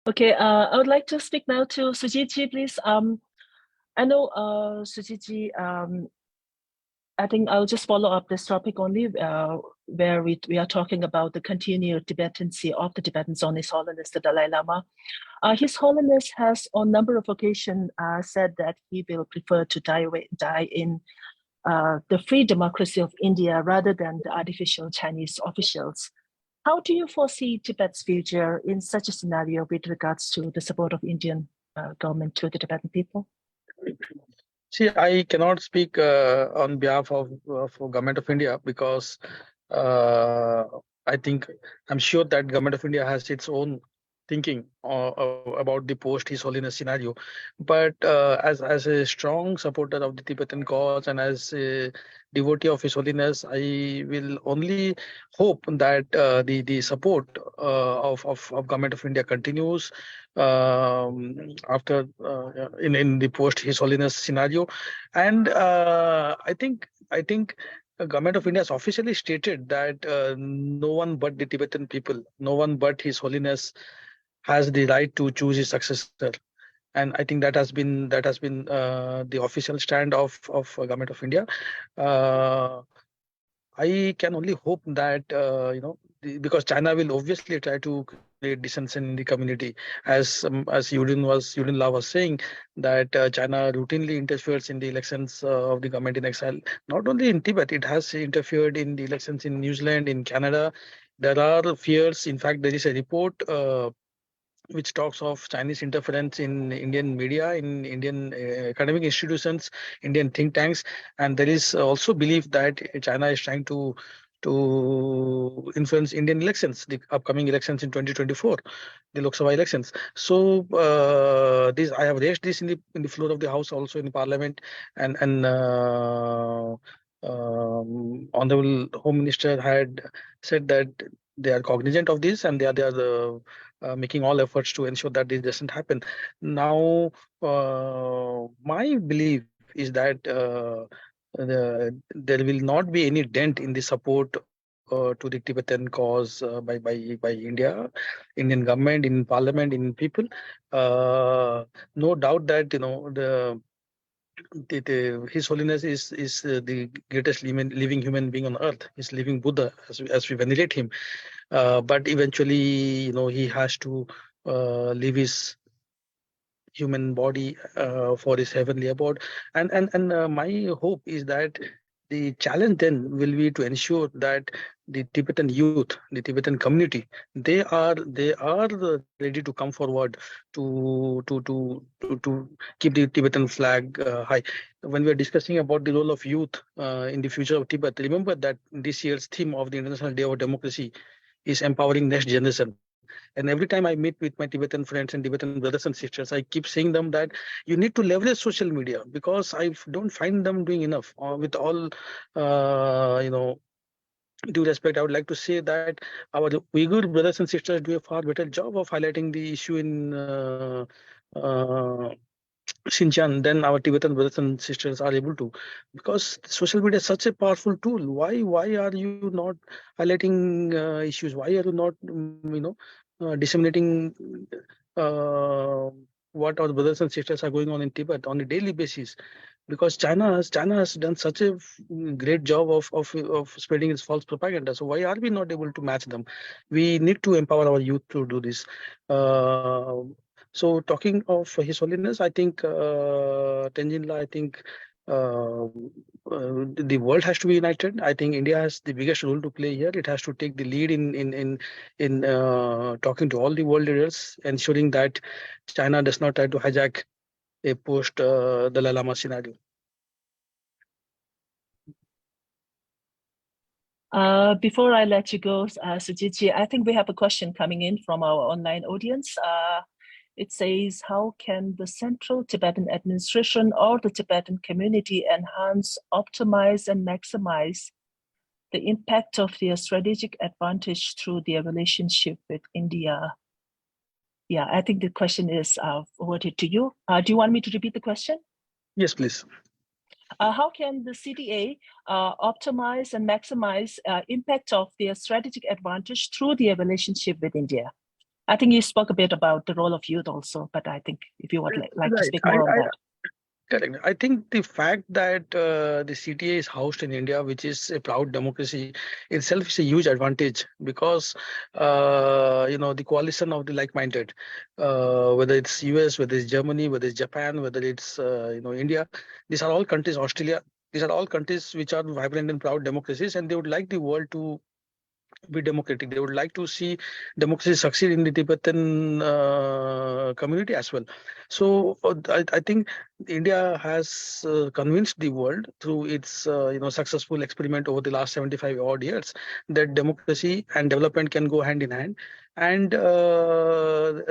Okay, I would like to speak now to Sujitji, please. I know, Sujitji, I think I'll just follow up this topic only, where we are talking about the continued dependency of the Tibetans on His Holiness, the Dalai Lama. His Holiness has on a number of occasions said that he will prefer to die in the free democracy of India rather than the artificial Chinese officials. How do you foresee Tibet's future in such a scenario with regards to the support of Indian government to the Tibetan people? See, I cannot speak on behalf of Government of India, because I'm sure that Government of India has its own thinking about the post His Holiness scenario. But as a strong supporter of the Tibetan cause and as a devotee of His Holiness, I will only hope that the support of Government of India continues after in the post His Holiness scenario, and I think. Government of India has officially stated that no one but the Tibetan people, no one but His Holiness has the right to choose his successor, and I think that has been the official stand of Government of India. Uh, I can only hope that because China will obviously try to create dissension in the community, as Yudin La was saying that China routinely interferes in the elections of the government in exile. Not only in Tibet, it has interfered in the elections in New Zealand, in Canada. There are fears. In fact, there is a report. Which talks of Chinese interference in Indian media, in Indian academic institutions, Indian think tanks, and there is also belief that China is trying to influence Indian elections, the upcoming elections in 2024, the Lok Sabha elections. So this I have raised this in the floor of the House, also in the Parliament, and Honorable Home Minister had said that they are cognizant of this and they are making all efforts to ensure that this doesn't happen. Now, my belief is that there will not be any dent in the support to the Tibetan cause by India, Indian government, in Parliament, in people. No doubt that His Holiness is the greatest living human being on earth. He's living Buddha as we venerate him. But eventually, he has to leave his human body for his heavenly abode. And my hope is that the challenge then will be to ensure that the Tibetan youth, the Tibetan community, they are ready to come forward to keep the Tibetan flag high. When we are discussing about the role of youth in the future of Tibet, remember that this year's theme of the International Day of Democracy is empowering next generation. And every time I meet with my Tibetan friends and Tibetan brothers and sisters, I keep saying them that you need to leverage social media, because I don't find them doing enough. With all, due respect, I would like to say that our Uyghur brothers and sisters do a far better job of highlighting the issue in uh, Xinjiang than our Tibetan brothers and sisters are able to, because social media is such a powerful tool. Why are you not highlighting issues? Why are you not disseminating uh, what our brothers and sisters are going on in Tibet on a daily basis? Because China has done such a great job of spreading its false propaganda. So why are we not able to match them? We need to empower our youth to do this. So talking of His Holiness, I think Tenzin La, I think the world has to be united. I think India has the biggest role to play here. It has to take the lead in talking to all the world leaders, ensuring that China does not try to hijack a post Dalai Lama scenario. Before I let you go, Sujitji, I think we have a question coming in from our online audience. It says, how can the Central Tibetan Administration or the Tibetan community enhance, optimize, and maximize the impact of their strategic advantage through their relationship with India? Yeah, I think the question is forwarded to you. Do you want me to repeat the question? Yes, please. How can the CTA optimize and maximize impact of their strategic advantage through their relationship with India? I think you spoke a bit about the role of youth also, but I think if you would like to speak more on that. Correct. I think the fact that the CTA is housed in India, which is a proud democracy, itself is a huge advantage, because the coalition of the like-minded, whether it's US, whether it's Germany, whether it's Japan, whether it's India, these are all countries, Australia, these are all countries which are vibrant and proud democracies, and they would like the world to be democratic. They would like to see democracy succeed in the Tibetan community as well. So I think India has convinced the world through its successful experiment over the last 75 odd years that democracy and development can go hand in hand. and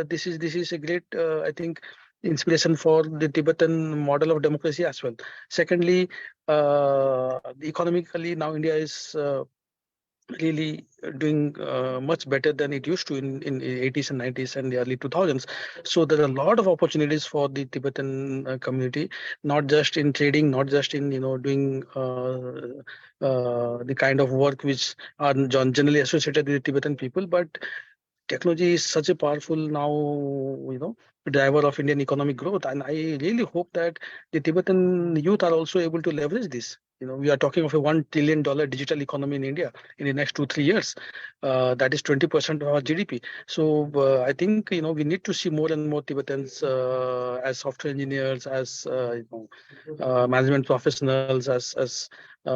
this is a great, I think, inspiration for the Tibetan model of democracy as well. Secondly, economically now India is really doing much better than it used to in 80s and 90s and the early 2000s. So there are a lot of opportunities for the Tibetan community, not just in trading, not just in doing the kind of work which are generally associated with the Tibetan people, but technology is such a powerful now, driver of Indian economic growth. And I really hope that the Tibetan youth are also able to leverage this. We are talking of a $1 trillion digital economy in India in the next 2-3 years. That is 20% of our GDP. So I think, we need to see more and more Tibetans as software engineers, as management professionals, as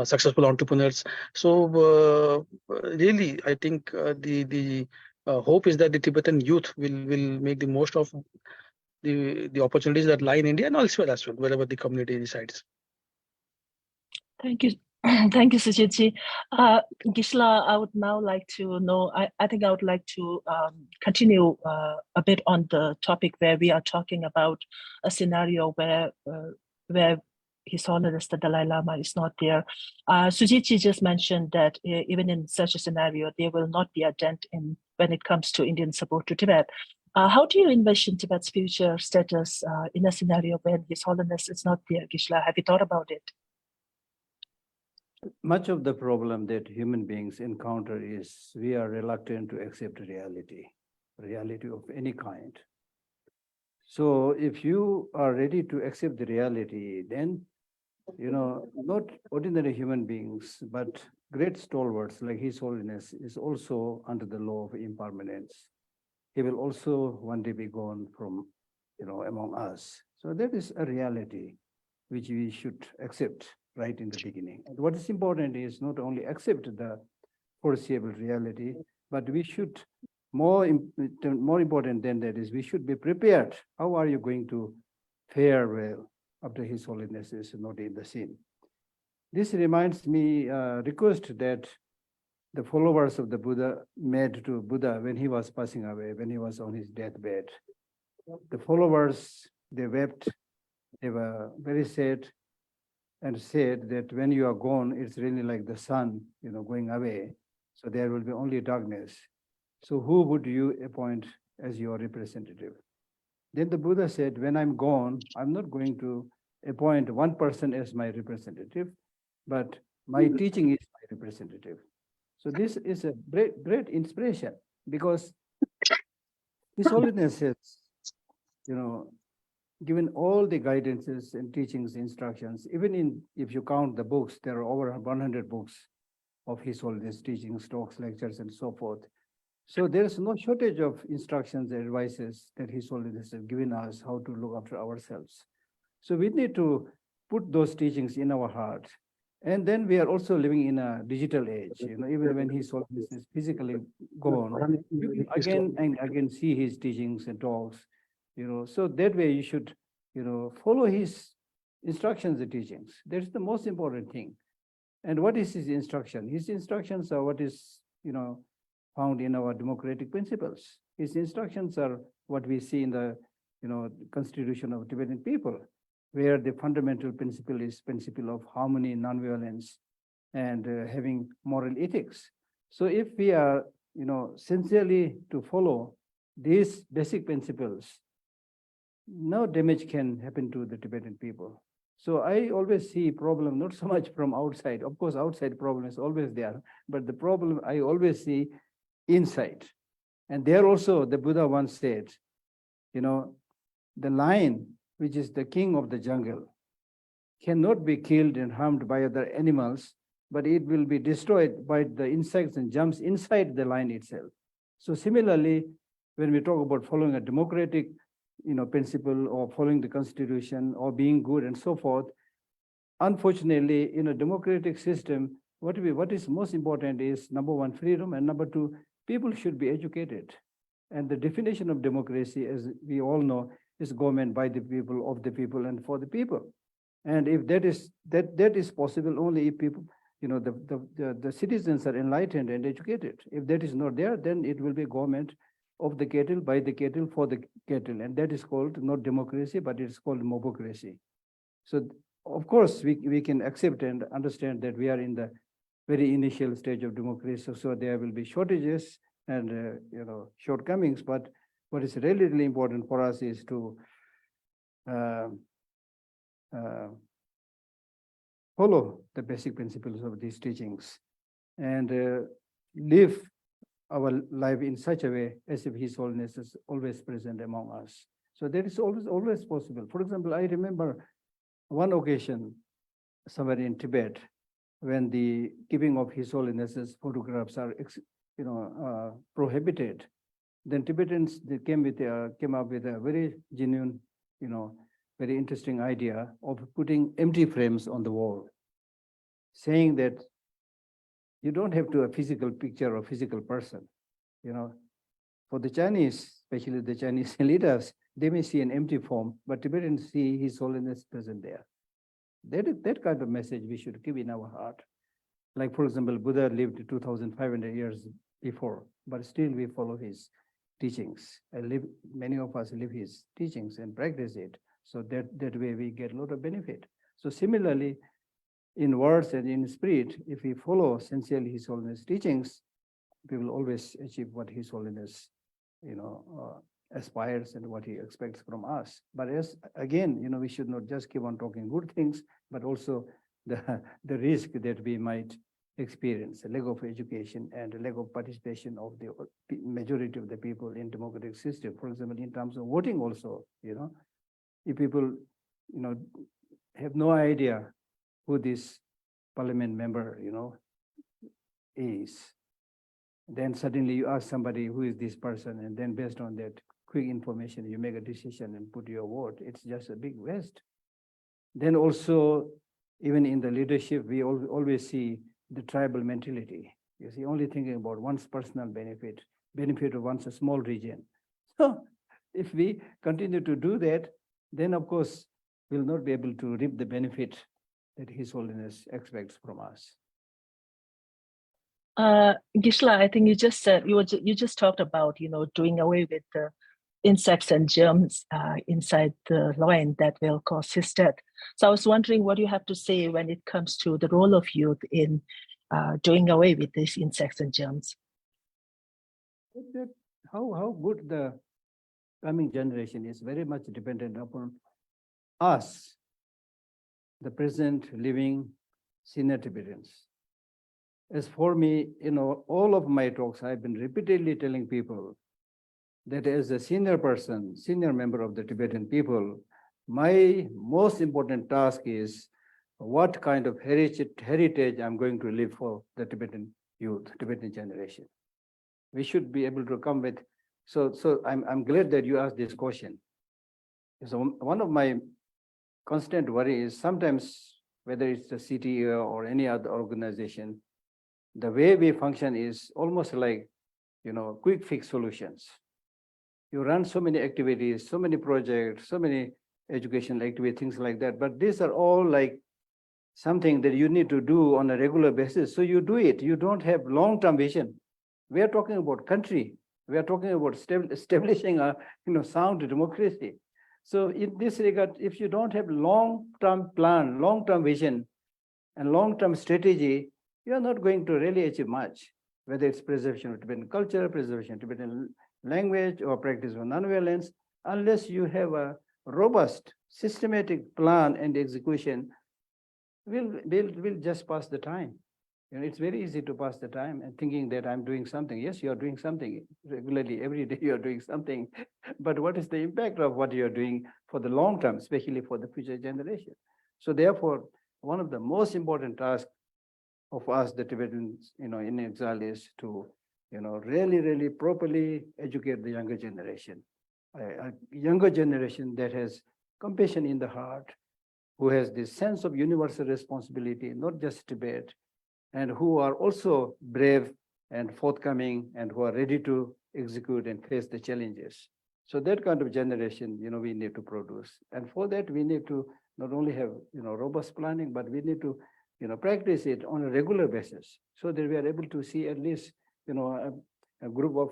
successful entrepreneurs. So really, I think the hope is that the Tibetan youth will make the most of the opportunities that lie in India and elsewhere as well, wherever the community resides. Thank you. Thank you, Sujitji. Gisela, I would now like to know, I think I would like to continue a bit on the topic where we are talking about a scenario where His Holiness the Dalai Lama is not there. Sujitji just mentioned that even in such a scenario, there will not be a dent in when it comes to Indian support to Tibet. How do you envision Tibet's future status in a scenario when His Holiness is not there, Gisela? Have you thought about it? Much of the problem that human beings encounter is we are reluctant to accept reality of any kind. So if you are ready to accept the reality, then, not ordinary human beings, but great stalwarts like His Holiness is also under the law of impermanence. He will also one day be gone from, among us. So that is a reality which we should accept right in the beginning. And what is important is not only accept the foreseeable reality, but we should, more important than that is we should be prepared. How are you going to fare well after His Holiness is not in the scene? This reminds me request that the followers of the Buddha made to Buddha when he was passing away, when he was on his deathbed. The followers, they wept, they were very sad, and said that when you are gone, it's really like the sun, going away. So there will be only darkness. So who would you appoint as your representative? Then the Buddha said, when I'm gone, I'm not going to appoint one person as my representative, but my teaching is my representative. So this is a great inspiration, because His Holiness has, given all the guidances and teachings, instructions. Even if you count the books, there are over 100 books of His Holiness teachings, talks, lectures, and so forth. So there's no shortage of instructions and advices that His Holiness has given us how to look after ourselves. So we need to put those teachings in our heart. And then we are also living in a digital age. Even when His Holiness is physically gone, you again and again see his teachings and talks. So that way you should, follow his instructions and teachings. That's the most important thing. And what is his instruction? His instructions are what is, found in our democratic principles. His instructions are what we see in the, Constitution of Tibetan people, where the fundamental principle is principle of harmony, nonviolence, and having moral ethics. So if we are, sincerely to follow these basic principles, no damage can happen to the Tibetan people. So I always see problem not so much from outside. Of course, outside problem is always there, but the problem I always see inside. And there also the Buddha once said, the lion, which is the king of the jungle, cannot be killed and harmed by other animals, but it will be destroyed by the insects and jumps inside the lion itself. So similarly, when we talk about following a democratic principle or following the constitution or being good and so forth, unfortunately, in a democratic system, what is most important is number one, freedom, and number two, people should be educated. And the definition of democracy, as we all know, is government by the people, of the people, and for the people. And if that is possible only if people, the citizens are enlightened and educated. If that is not there, then it will be government of the cattle, by the cattle, for the cattle. And that is called not democracy, but it's called mobocracy. So of course, we can accept and understand that we are in the very initial stage of democracy. So there will be shortages and shortcomings. But what is really, really important for us is to follow the basic principles of these teachings and live our life in such a way as if His Holiness is always present among us. So that is always possible. For example, I remember one occasion somewhere in Tibet when the keeping of His Holiness's photographs are prohibited. Then Tibetans, they came up with a very genuine, very interesting idea of putting empty frames on the wall, saying that you don't have to a physical picture or physical person. For the Chinese, especially the Chinese leaders, they may see an empty form, but Tibetans see His Holiness present there. That kind of message we should keep in our heart. Like, for example, Buddha lived 2,500 years before, but still we follow his teachings. Many of us live his teachings and practice it. So that way we get a lot of benefit. So similarly, in words and in spirit, if we follow sincerely His Holiness teachings, we will always achieve what His Holiness, aspires and what He expects from us. But again, we should not just keep on talking good things, but also the risk that we might experience, a lack of education and a lack of participation of the majority of the people in democratic system. For example, in terms of voting also, if people, have no idea who this parliament member, is, then suddenly you ask somebody who is this person, and then based on that quick information, you make a decision and put your vote. It's just a big waste. Then also, even in the leadership, we always see the tribal mentality. You see, only thinking about one's personal benefit of one's small region. So if we continue to do that, then of course, we'll not be able to reap the benefit that His Holiness expects from us. Gisela, I think you just said, you just talked about, doing away with the insects and germs inside the loin that will cause his death. So I was wondering what you have to say when it comes to the role of youth in doing away with these insects and germs. How good the coming generation is very much dependent upon us, the present living senior Tibetans. As for me, all of my talks, I've been repeatedly telling people that as a senior person, senior member of the Tibetan people, my most important task is what kind of heritage I'm going to leave for the Tibetan youth, Tibetan generation. We should be able to come with, so I'm glad that you asked this question. So one of my constant worry is sometimes, whether it's the CTE or any other organization, the way we function is almost like, quick fix solutions. You run so many activities, so many projects, so many educational activities, things like that. But these are all like something that you need to do on a regular basis. So you do it. You don't have long-term vision. We are talking about country. We are talking about establishing a sound democracy. So in this regard, if you don't have long-term plan, long-term vision, and long-term strategy, you are not going to really achieve much, whether it's preservation of Tibetan culture, preservation of Tibetan language, or practice of nonviolence, unless you have a robust, systematic plan and execution, we'll just pass the time. It's very easy to pass the time and thinking that I'm doing something. Yes, you are doing something regularly. Every day you are doing something. But what is the impact of what you are doing for the long term, especially for the future generation? So therefore, one of the most important tasks of us, the Tibetans, in exile, is to, really properly educate the younger generation. A younger generation that has compassion in the heart, who has this sense of universal responsibility, not just Tibet, and who are also brave and forthcoming and who are ready to execute and face the challenges. So that kind of generation, we need to produce. And for that, we need to not only have, robust planning, but we need to, practice it on a regular basis so that we are able to see at least, a group of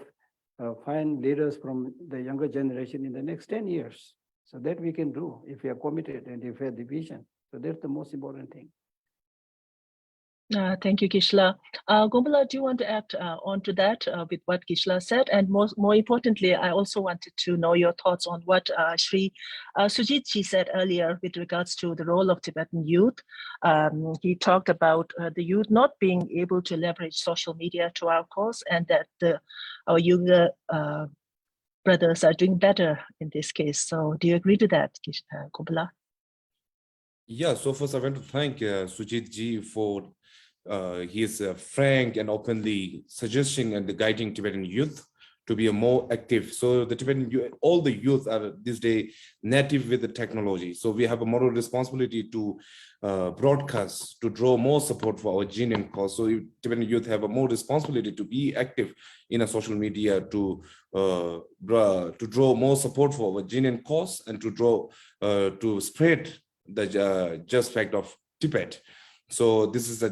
find leaders from the younger generation in the next 10 years. So that we can do if we are committed and if we have the vision. So that's the most important thing. Thank you, Gishla. Gombola, do you want to add on to that with what Gishla said? And more importantly, I also wanted to know your thoughts on what Sri Sujit Ji said earlier with regards to the role of Tibetan youth. He talked about the youth not being able to leverage social media to our cause, and that our younger brothers are doing better in this case. So do you agree to that, Gombola? Yeah, so first I want to thank Sujit Ji for his frank and openly suggesting and guiding Tibetan youth to be a more active. So the Tibetan youth, all the youth are this day native with the technology. So we have a moral responsibility to broadcast, to draw more support for our genuine cause. So Tibetan youth have a more responsibility to be active in a social media, to draw more support for our genuine cause and to spread the just fact of Tibet. So this is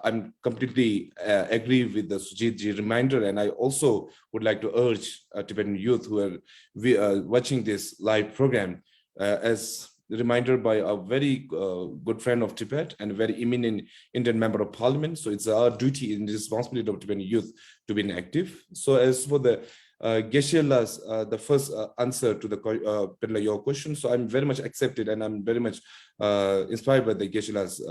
I'm completely agree with the Sujit Ji reminder, and I also would like to urge Tibetan youth who are watching this live program as a reminder by a very good friend of Tibet and a very eminent Indian member of parliament. So it's our duty and responsibility of Tibetan youth to be active. So as for the Geshe-la's the first answer to your question. So I'm very much accepted and I'm very much inspired by the Geshe-la's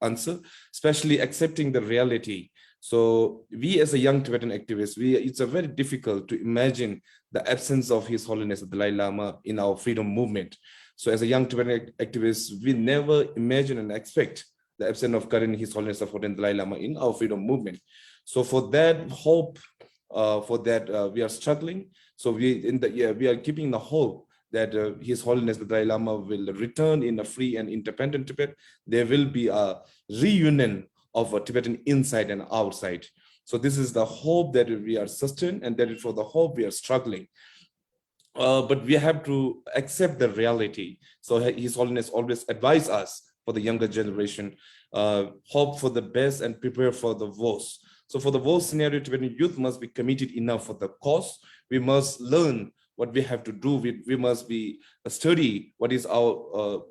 answer, especially accepting the reality. So we as a young Tibetan activists, it's a very difficult to imagine the absence of His Holiness the Dalai Lama in our freedom movement. So as a young Tibetan activist, we never imagine and expect the absence of current His Holiness the Dalai Lama in our freedom movement. So for that hope, we are struggling. So we are keeping the hope that His Holiness the Dalai Lama will return in a free and independent Tibet. There will be a reunion of a Tibetan inside and outside. So this is the hope that we are sustained, and that is for the hope we are struggling. But we have to accept the reality. So His Holiness always advise us for the younger generation, hope for the best and prepare for the worst. So for the worst scenario, Tibetan youth must be committed enough for the cause. We must learn what we have to do. We must be study what is our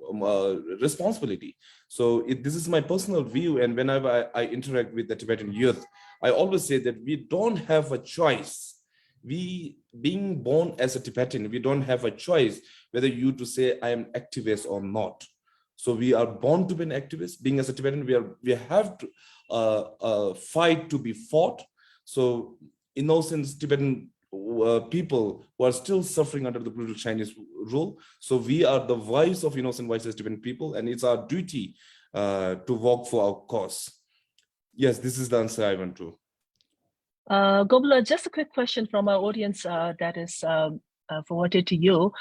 responsibility. So this is my personal view. And whenever I interact with the Tibetan youth, I always say that we don't have a choice. Being born as a Tibetan, we don't have a choice whether you to say I am activist or not. So we are born to be an activist. Being as a Tibetan, we have to fight to be fought. So innocent Tibetan people who are still suffering under the brutal Chinese rule. So we are the voice of innocent voices Tibetan people, and it's our duty to work for our cause. Yes, this is the answer I want to. Gombola, just a quick question from our audience that is forwarded to you.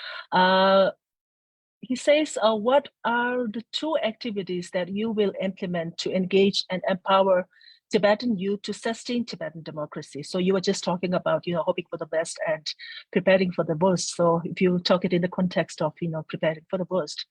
He says, what are the 2 activities that you will implement to engage and empower Tibetan youth to sustain Tibetan democracy? So you were just talking about, hoping for the best and preparing for the worst. So if you talk it in the context of, preparing for the worst.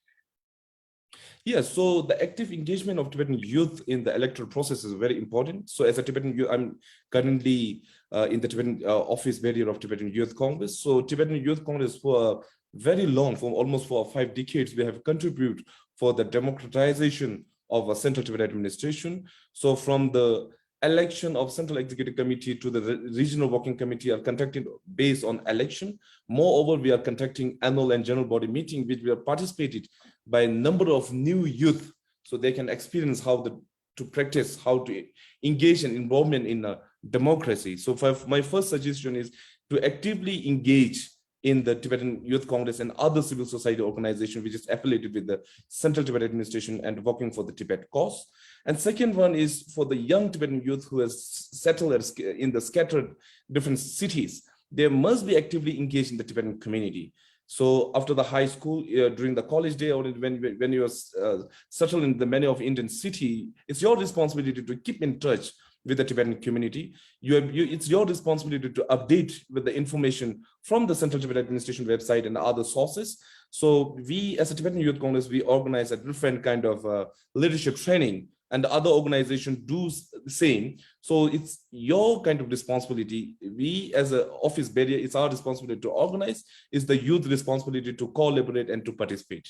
Yes, so the active engagement of Tibetan youth in the electoral process is very important. So as a Tibetan youth, I'm currently in the Tibetan office bearer of Tibetan Youth Congress. So Tibetan Youth Congress for very long, for almost 4 or 5 decades, we have contributed for the democratization of a Central Tibetan Administration. So from the election of Central Executive Committee to the Regional Working Committee are conducted based on election. Moreover, we are conducting annual and general body meeting, which we are participated by a number of new youth, so they can experience how to practice, how to engage in involvement in a democracy. So my first suggestion is to actively engage in the Tibetan Youth Congress and other civil society organizations which is affiliated with the Central Tibetan Administration and working for the Tibet cause. And second one is for the young Tibetan youth who has settled in the scattered different cities. They must be actively engaged in the Tibetan community. So after the high school, during the college day, or when you are settled in the many of Indian city, it's your responsibility to keep in touch with the Tibetan community. It's your responsibility to update with the information from the Central Tibetan Administration website and other sources. So we, as a Tibetan Youth Congress, we organize a different kind of leadership training and the other organizations do the same. So it's your kind of responsibility. We as an office barrier, it's our responsibility to organize. It's the youth responsibility to collaborate and to participate.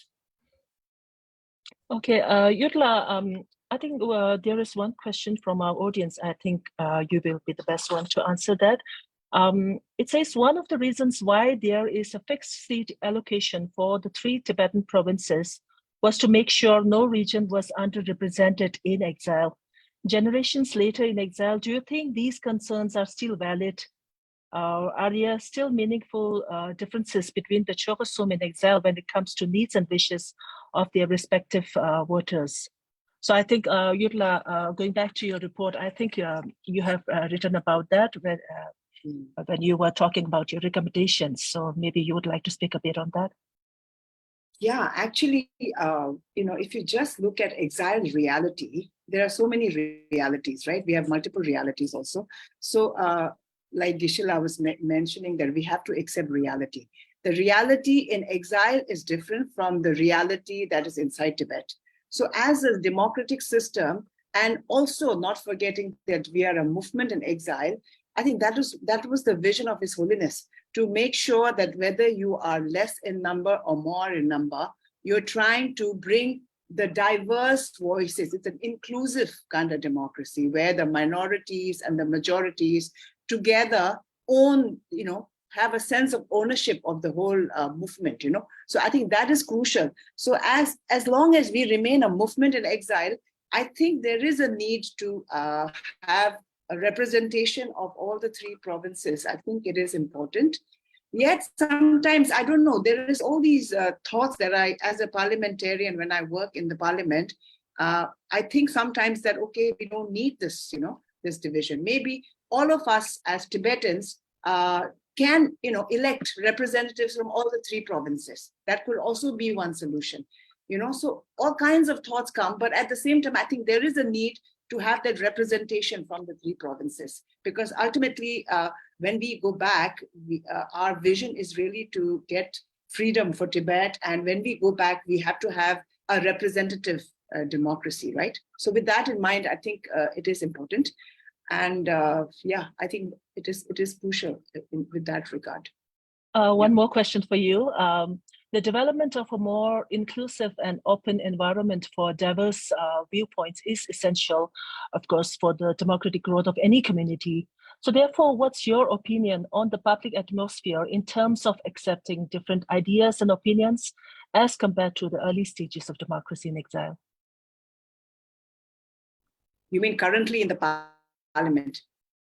Okay, Yudla, I think there is one question from our audience. I think you will be the best one to answer that. It says one of the reasons why there is a fixed seat allocation for the 3 Tibetan provinces was to make sure no region was underrepresented in exile. Generations later in exile, do you think these concerns are still valid? Are there still meaningful differences between the Chokosum in exile when it comes to needs and wishes of their respective voters? So I think, Yudla, going back to your report, I think you have written about that when you were talking about your recommendations. So maybe you would like to speak a bit on that. Yeah, actually, if you just look at exile reality, there are so many realities, right? We have multiple realities also. So like Gishila was mentioning, that we have to accept reality. The reality in exile is different from the reality that is inside Tibet. So as a democratic system, and also not forgetting that we are a movement in exile, I think that was the vision of His Holiness, to make sure that whether you are less in number or more in number, you're trying to bring the diverse voices. It's an inclusive kind of democracy where the minorities and the majorities together own, have a sense of ownership of the whole movement, So I think that is crucial. So as long as we remain a movement in exile, I think there is a need to have a representation of all the 3 provinces. I think it is important. Yet sometimes, I don't know, there is all these thoughts that I, as a parliamentarian, when I work in the parliament, I think sometimes that, okay, we don't need this, this division. Maybe all of us as Tibetans can, elect representatives from all the 3 provinces. That could also be one solution, So all kinds of thoughts come, but at the same time, I think there is a need to have that representation from the 3 provinces, because ultimately, when we go back, our vision is really to get freedom for Tibet. And when we go back, we have to have a representative democracy, right? So with that in mind, I think it is important. And yeah, I think it is crucial with that regard. One more question for you. The development of a more inclusive and open environment for diverse viewpoints is essential, of course, for the democratic growth of any community. So therefore, what's your opinion on the public atmosphere in terms of accepting different ideas and opinions as compared to the early stages of democracy in exile? You mean currently in the parliament?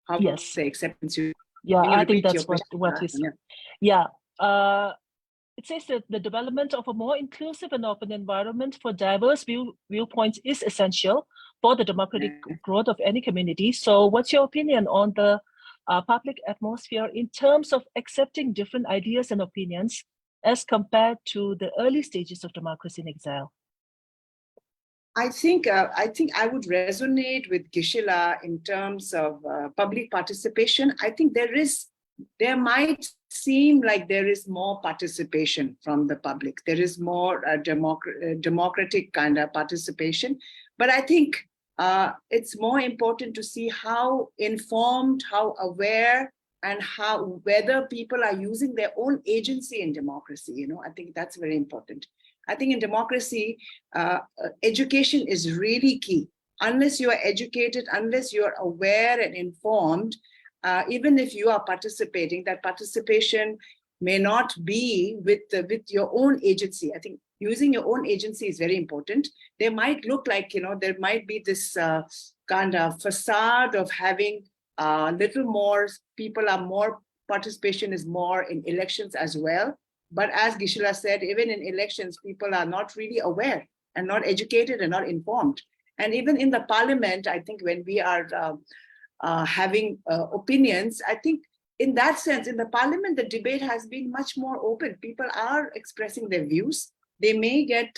How Yes. the acceptance? Yeah, I think repeat that's your what is. question? Yeah. It says that the development of a more inclusive and open environment for diverse viewpoints is essential for the democratic growth of any community. So what's your opinion on the public atmosphere in terms of accepting different ideas and opinions as compared to the early stages of democracy in exile? I think I would resonate with Gishila in terms of public participation. I think there might seem like there is more participation from the public. There is more democratic kind of participation. But I think it's more important to see how informed, how aware, and whether people are using their own agency in democracy. I think that's very important. I think in democracy, education is really key. Unless you are educated, unless you are aware and informed, even if you are participating, that participation may not be with your own agency. I think using your own agency is very important. They might look like, there might be this kind of facade of having little more, participation is more in elections as well. But as Gishila said, even in elections, people are not really aware and not educated and not informed. And even in the parliament, I think when we are having opinions, I think in that sense, in the parliament, the debate has been much more open. People are expressing their views. They may get,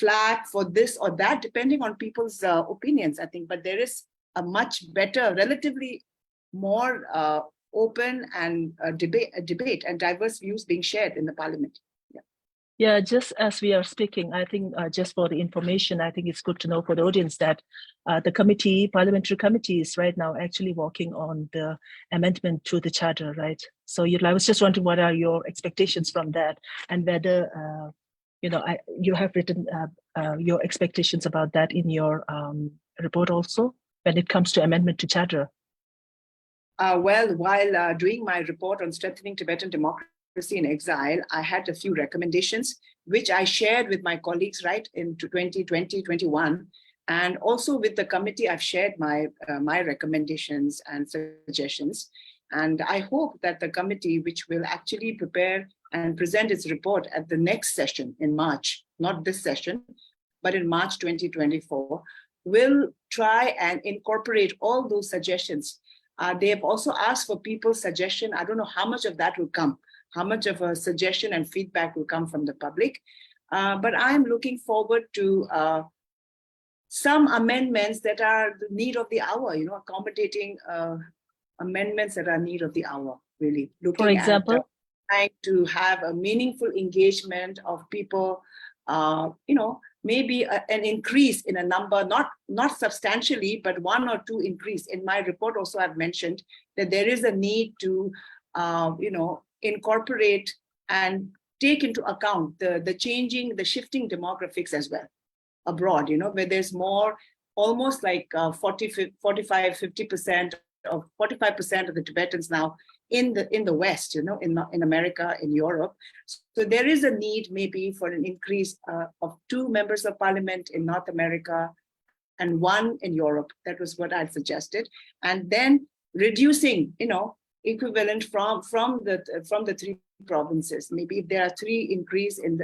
flack for this or that, depending on people's opinions, I think. But there is a much better, relatively more open and debate and diverse views being shared in the parliament. Yeah, just as we are speaking, I think just for the information, I think it's good to know for the audience that the parliamentary committee is right now actually working on the amendment to the charter, right? So I was just wondering what are your expectations from that, and whether you have written your expectations about that in your report also when it comes to amendment to charter. Well, while doing my report on strengthening Tibetan democracy in exile, I had a few recommendations, which I shared with my colleagues right into 2020-21. And also with the committee, I've shared my recommendations and suggestions. And I hope that the committee, which will actually prepare and present its report at the next session in March, not this session, but in March 2024, will try and incorporate all those suggestions. They have also asked for people's suggestion. I don't know how much of that will come, how much of a suggestion and feedback will come from the public. But I'm looking forward to some amendments that are the need of the hour, accommodating amendments that are need of the hour, really. Looking For example? at trying to have a meaningful engagement of people, maybe an increase in a number, not substantially, but 1 or 2 increase. In my report also I've mentioned that there is a need to, incorporate and take into account the shifting demographics as well abroad, where there's more, almost like 45% of the Tibetans now in the West, in America, in Europe. So there is a need maybe for an increase of 2 members of parliament in North America and 1 in Europe. That was what I'd suggested. And then reducing, equivalent from the 3 provinces. Maybe if there are 3 increase in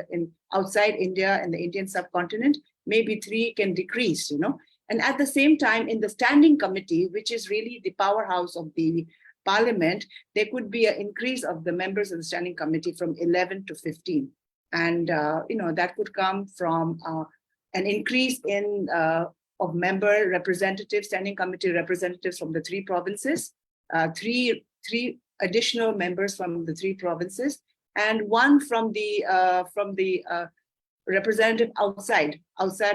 outside India and the Indian subcontinent, maybe 3 can decrease, And at the same time, in the standing committee, which is really the powerhouse of the parliament, there could be an increase of the members of the standing committee from 11 to 15. And, that could come from an increase in of member representatives, standing committee representatives from the 3 provinces, 3 additional members from the 3 provinces, and 1 from the representative outside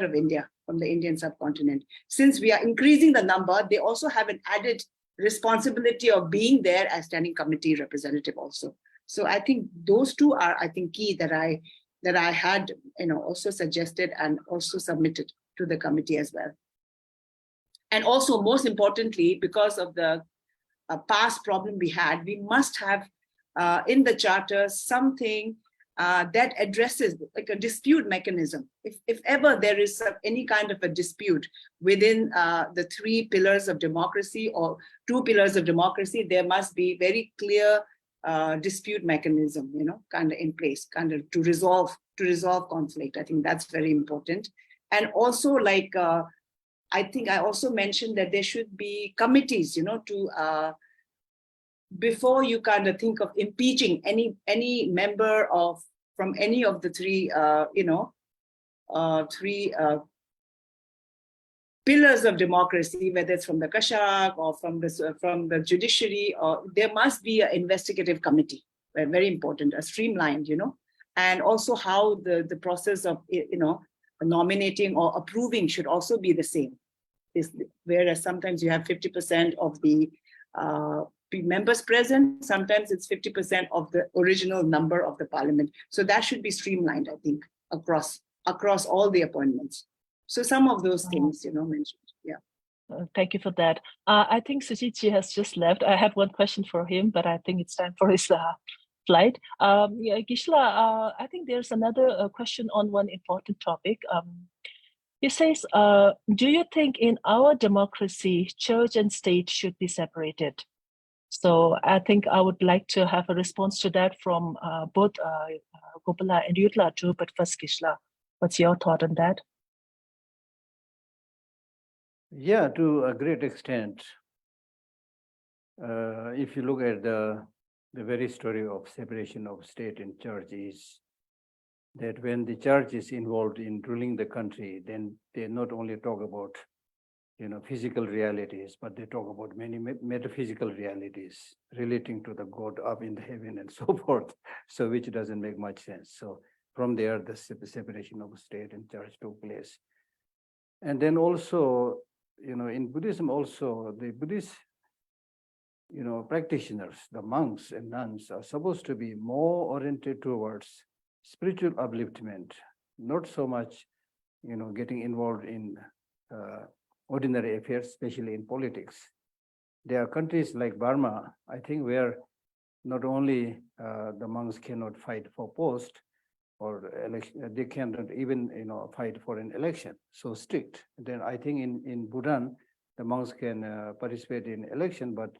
of India, from the Indian subcontinent. Since we are increasing the number, they also have an added responsibility of being there as standing committee representative also. So I think those 2 are, key that I had, also suggested and also submitted to the committee as well. And also, most importantly, because of the past problem we had, we must have in the charter something that addresses like a dispute mechanism. If ever there is any kind of a dispute within the 3 pillars of democracy or 2 pillars of democracy, there must be very clear dispute mechanism, kind of in place, kind of to resolve conflict. I think that's very important. And also, like I think I also mentioned that there should be committees, to before you kind of think of impeaching any member from any of the 3 pillars of democracy, whether it's from the Kashak or from the judiciary, or there must be an investigative committee, very important, a streamlined, and also how the process of nominating or approving should also be the same. Whereas sometimes you have 50% of the members present, sometimes it's 50% of the original number of the parliament. So that should be streamlined, I think, across all the appointments. So some of those things, mentioned. Yeah. Thank you for that. I think Sujitji has just left. I have one question for him, but I think it's time for his flight. Gisela, I think there's another question on one important topic. He says, do you think in our democracy, church and state should be separated? So I think I would like to have a response to that from both Gopala and Yutla too, but first Gisela, what's your thought on that? Yeah, to a great extent. If you look at the very story of separation of state and church is that when the church is involved in ruling the country, then they not only talk about physical realities, but they talk about many metaphysical realities relating to the God up in the heaven and so forth. So which doesn't make much sense. So from there, the separation of state and church took place. And then also, in Buddhism also, the Buddhist, practitioners, the monks and nuns are supposed to be more oriented towards spiritual upliftment, not so much, getting involved in ordinary affairs, especially in politics. There are countries like Burma, I think, where not only the monks cannot fight for post or election, they cannot even fight for an election, so strict. Then I think in Bhutan, the monks can participate in election, but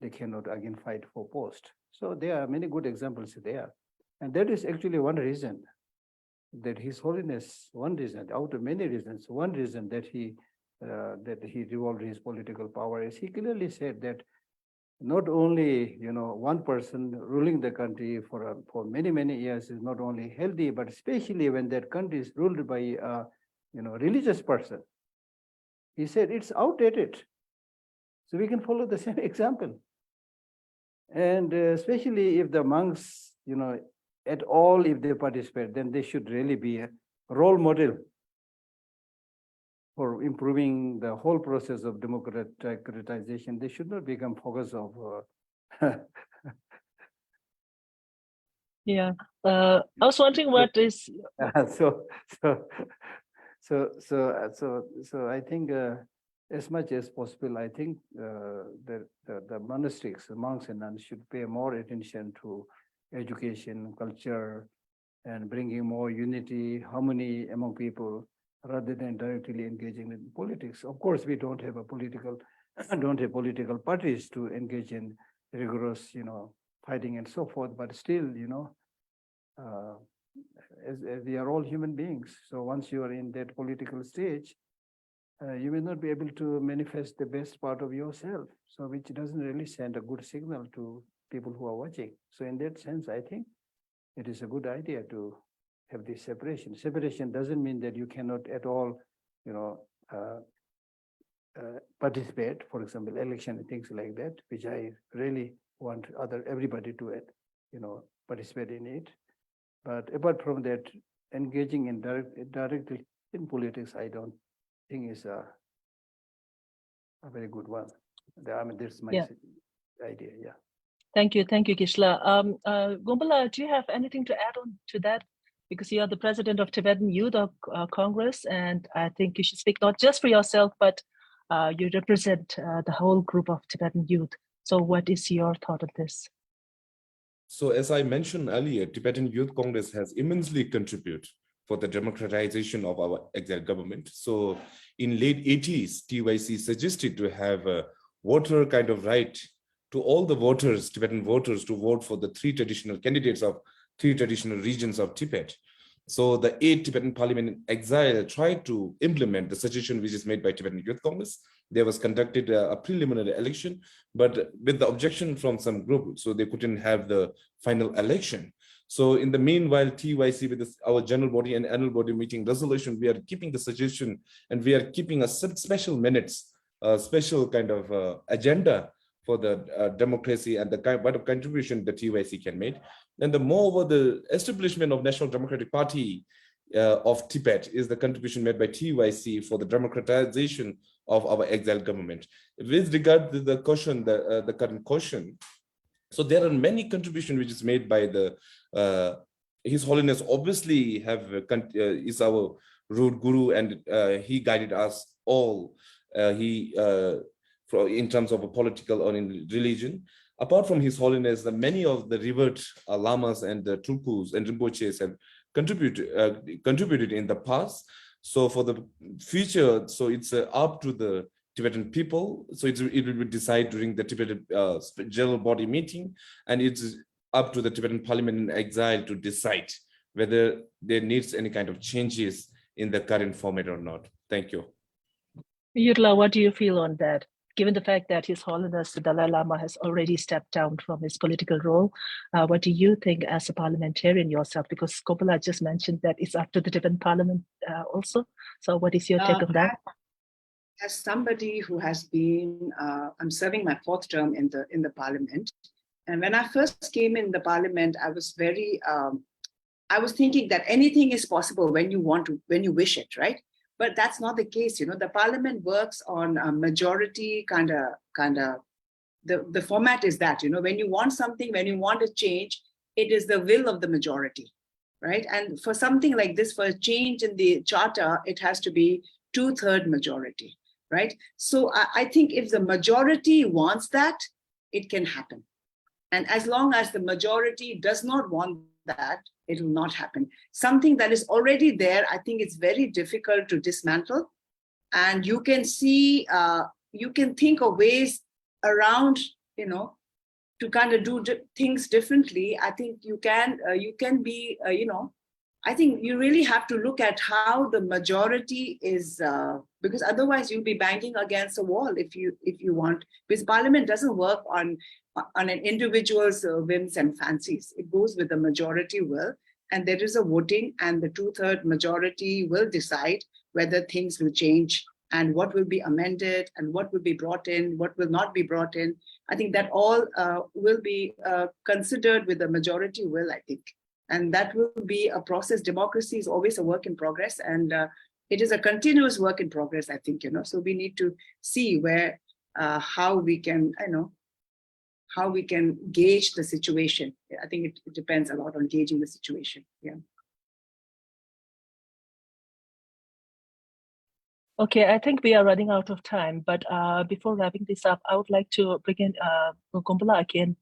they cannot again fight for post. So there are many good examples there. And that is actually one reason that His Holiness, one reason, out of many reasons, one reason that he revolved his political power is he clearly said that not only one person ruling the country for many years is not only healthy, but especially when that country is ruled by a religious person. He said it's outdated. So we can follow the same example. And especially if the monks, at all, if they participate, then they should really be a role model for improving the whole process of democratization. They should not become focus of. Yeah, I was wondering what is. So I think as much as possible, I think the monastics, the monks and nuns should pay more attention to education, culture, and bringing more unity, harmony among people, rather than directly engaging in politics. Of course, we don't have political parties to engage in rigorous, fighting and so forth. But still, as we are all human beings. So once you are in that political stage, you will not be able to manifest the best part of yourself. So which doesn't really send a good signal to people who are watching. So in that sense, I think it is a good idea to have this separation. Separation doesn't mean that you cannot at all, participate, for example, election and things like that, which I really want everybody to, participate in it. But apart from that, engaging in directly in politics, I don't think is a very good one. I mean, that's my idea. Yeah. Thank you, Kishla. Gumbala, do you have anything to add on to that? Because you are the president of Tibetan Youth Congress, and I think you should speak not just for yourself, but you represent the whole group of Tibetan youth. So what is your thought on this? So as I mentioned earlier, Tibetan Youth Congress has immensely contributed for the democratization of our exile government. So in late 80s, TYC suggested to have a voter kind of right to all the voters, Tibetan voters, to vote for the 3 traditional candidates of 3 traditional regions of Tibet. So the 8 Tibetan Parliament in Exile tried to implement the suggestion which is made by Tibetan Youth Congress. There was conducted a preliminary election, but with the objection from some group, so they couldn't have the final election. So in the meanwhile, TYC with our general body and annual body meeting resolution, we are keeping the suggestion and we are keeping a special minutes, special kind of agenda for the democracy and the kind of contribution that TYC can make. And the moreover, the establishment of National Democratic Party of Tibet is the contribution made by TYC for the democratization of our exile government. With regard to the question, the current question, so there are many contributions which is made by the His Holiness. Obviously, is our root guru, and he guided us all. In terms of a political or in religion. Apart from His Holiness, many of the revered lamas and the tulkus and rinpoches have contributed in the past. So for the future, so it's up to the Tibetan people. So it will be decided during the Tibetan general body meeting, and it's up to the Tibetan Parliament in Exile to decide whether there needs any kind of changes in the current format or not. Thank you. Yudla, what do you feel on that? Given the fact that His Holiness the Dalai Lama has already stepped down from his political role, what do you think as a parliamentarian yourself? Because Kopala just mentioned that it's up to the Tibetan Parliament also. So what is your take on that? As somebody who has been, I'm serving my 4th term in the Parliament. And when I first came in the Parliament, I was very I was thinking that anything is possible when you want to, when you wish it, right? But that's not the case. You know, the parliament works on a majority the format is that, you know, when you want something, when you want a change, it is the will of the majority, right? And for something like this, for a change in the charter, it has to be 2/3 majority, right? So I think if the majority wants that, it can happen. And as long as the majority does not want that, it will not happen. Something that is already there, I think it's very difficult to dismantle. And you can see, you can think of ways around, you know, to kind of do things differently. I think you can be, you know, I think you really have to look at how the majority is, because otherwise you'll be banging against a wall if you want, because parliament doesn't work on an individual's whims and fancies. It goes with the majority will, and there is a voting, and the 2/3 majority will decide whether things will change and what will be amended and what will be brought in, what will not be brought in. I think that all will be considered with the majority will, I think. And that will be a process. Democracy is always a work in progress, and it is a continuous work in progress, I think, you know. So we need to see where, how we can, you know, how we can gauge the situation. I think it depends a lot on gauging the situation, yeah. Okay, I think we are running out of time, but before wrapping this up, I would like to bring in Gumbala again,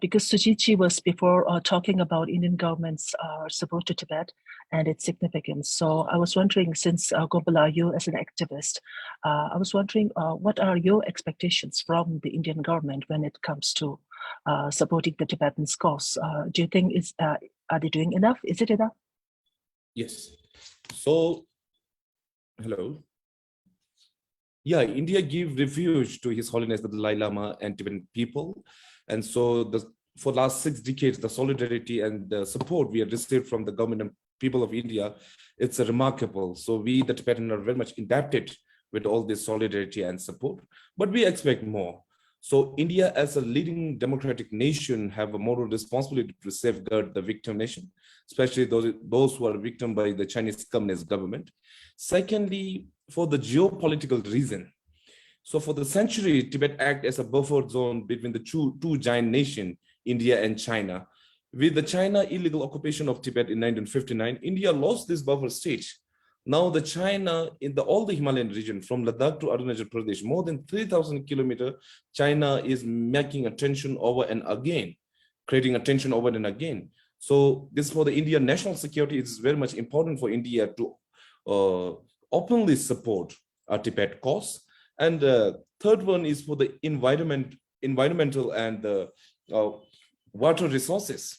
because Sujitji was before talking about Indian government's support to Tibet and its significance. So I was wondering, since Gumbala, you as an activist, I was wondering what are your expectations from the Indian government when it comes to supporting the Tibetans' cause? Do you think are they doing enough? Is it enough? Yes. So, hello. Yeah, India gave refuge to His Holiness the Dalai Lama and Tibetan people. And so for the last 6 decades, the solidarity and the support we have received from the government and people of India, it's remarkable. So we, the Tibetan, are very much indebted with all this solidarity and support, but we expect more. So India, as a leading democratic nation, have a moral responsibility to safeguard the victim nation, especially those who are victim by the Chinese Communist government. Secondly, for the geopolitical reason. So for the century, Tibet acted as a buffer zone between the two giant nations, India and China. With the China illegal occupation of Tibet in 1959, India lost this buffer state. Now the China, in all the Himalayan region, from Ladakh to Arunachal Pradesh, more than 3,000 kilometers, China is making attention over and again, creating attention over and again. So this, for the Indian national security, it's very much important for India to openly support our Tibet cause. And the third one is for the environmental and the water resources.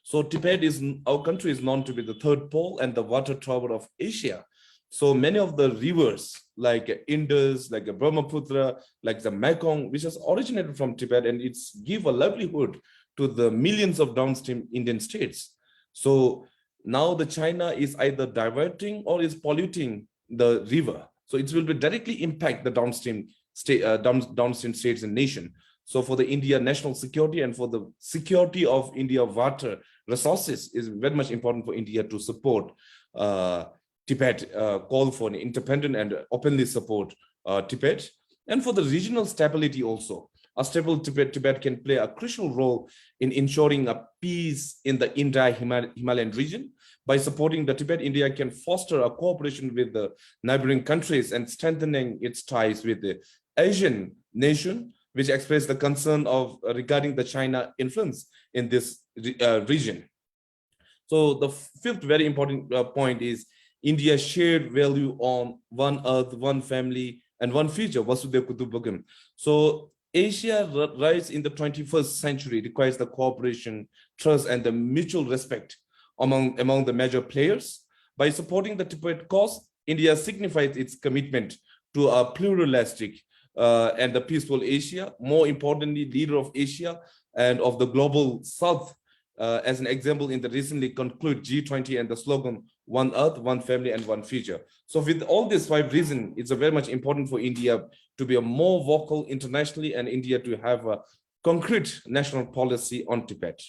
So Tibet our country is known to be the third pole and the water tower of Asia. So many of the rivers like Indus, like the Brahmaputra, like the Mekong, which has originated from Tibet, and it's give a livelihood to the millions of downstream Indian states. So now the China is either diverting or is polluting the river. So it will be directly impact the downstream states and nation. So for the India national security and for the security of India water resources is very much important for India to support Tibet, call for an independent and openly support Tibet. And for the regional stability also, a stable Tibet can play a crucial role in ensuring a peace in the entire Himalayan region. By supporting the Tibet, India can foster a cooperation with the neighboring countries and strengthening its ties with the Asian nation, which expressed the concern of regarding the China influence in this region. So the fifth very important point is India's shared value on one earth, one family, and one future, Vasudhaiva Kutumbakam. So Asia rise in the 21st century requires the cooperation, trust, and the mutual respect among the major players. By supporting the Tibet cause, India signifies its commitment to a pluralistic and the peaceful Asia, more importantly, leader of Asia and of the global South, as an example in the recently concluded G20 and the slogan, one earth, one family, and one future. So with all these 5 reasons, it's very much important for India to be a more vocal internationally and India to have a concrete national policy on Tibet.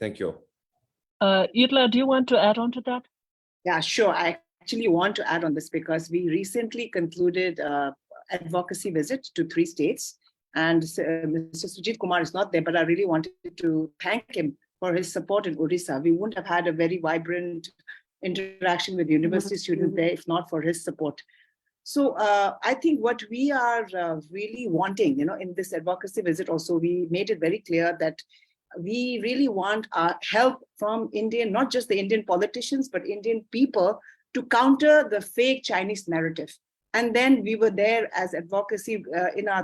Thank you. Yitla, do you want to add on to that? Yeah, sure. I actually want to add on this because we recently concluded advocacy visit to 3 states. And Mr. Sujit Kumar is not there, but I really wanted to thank him for his support in Odisha. We wouldn't have had a very vibrant interaction with university students there if not for his support. So I think what we are really wanting, in this advocacy visit also, we made it very clear that we really want help from Indian, not just the Indian politicians, but Indian people to counter the fake Chinese narrative. And then we were there as advocacy,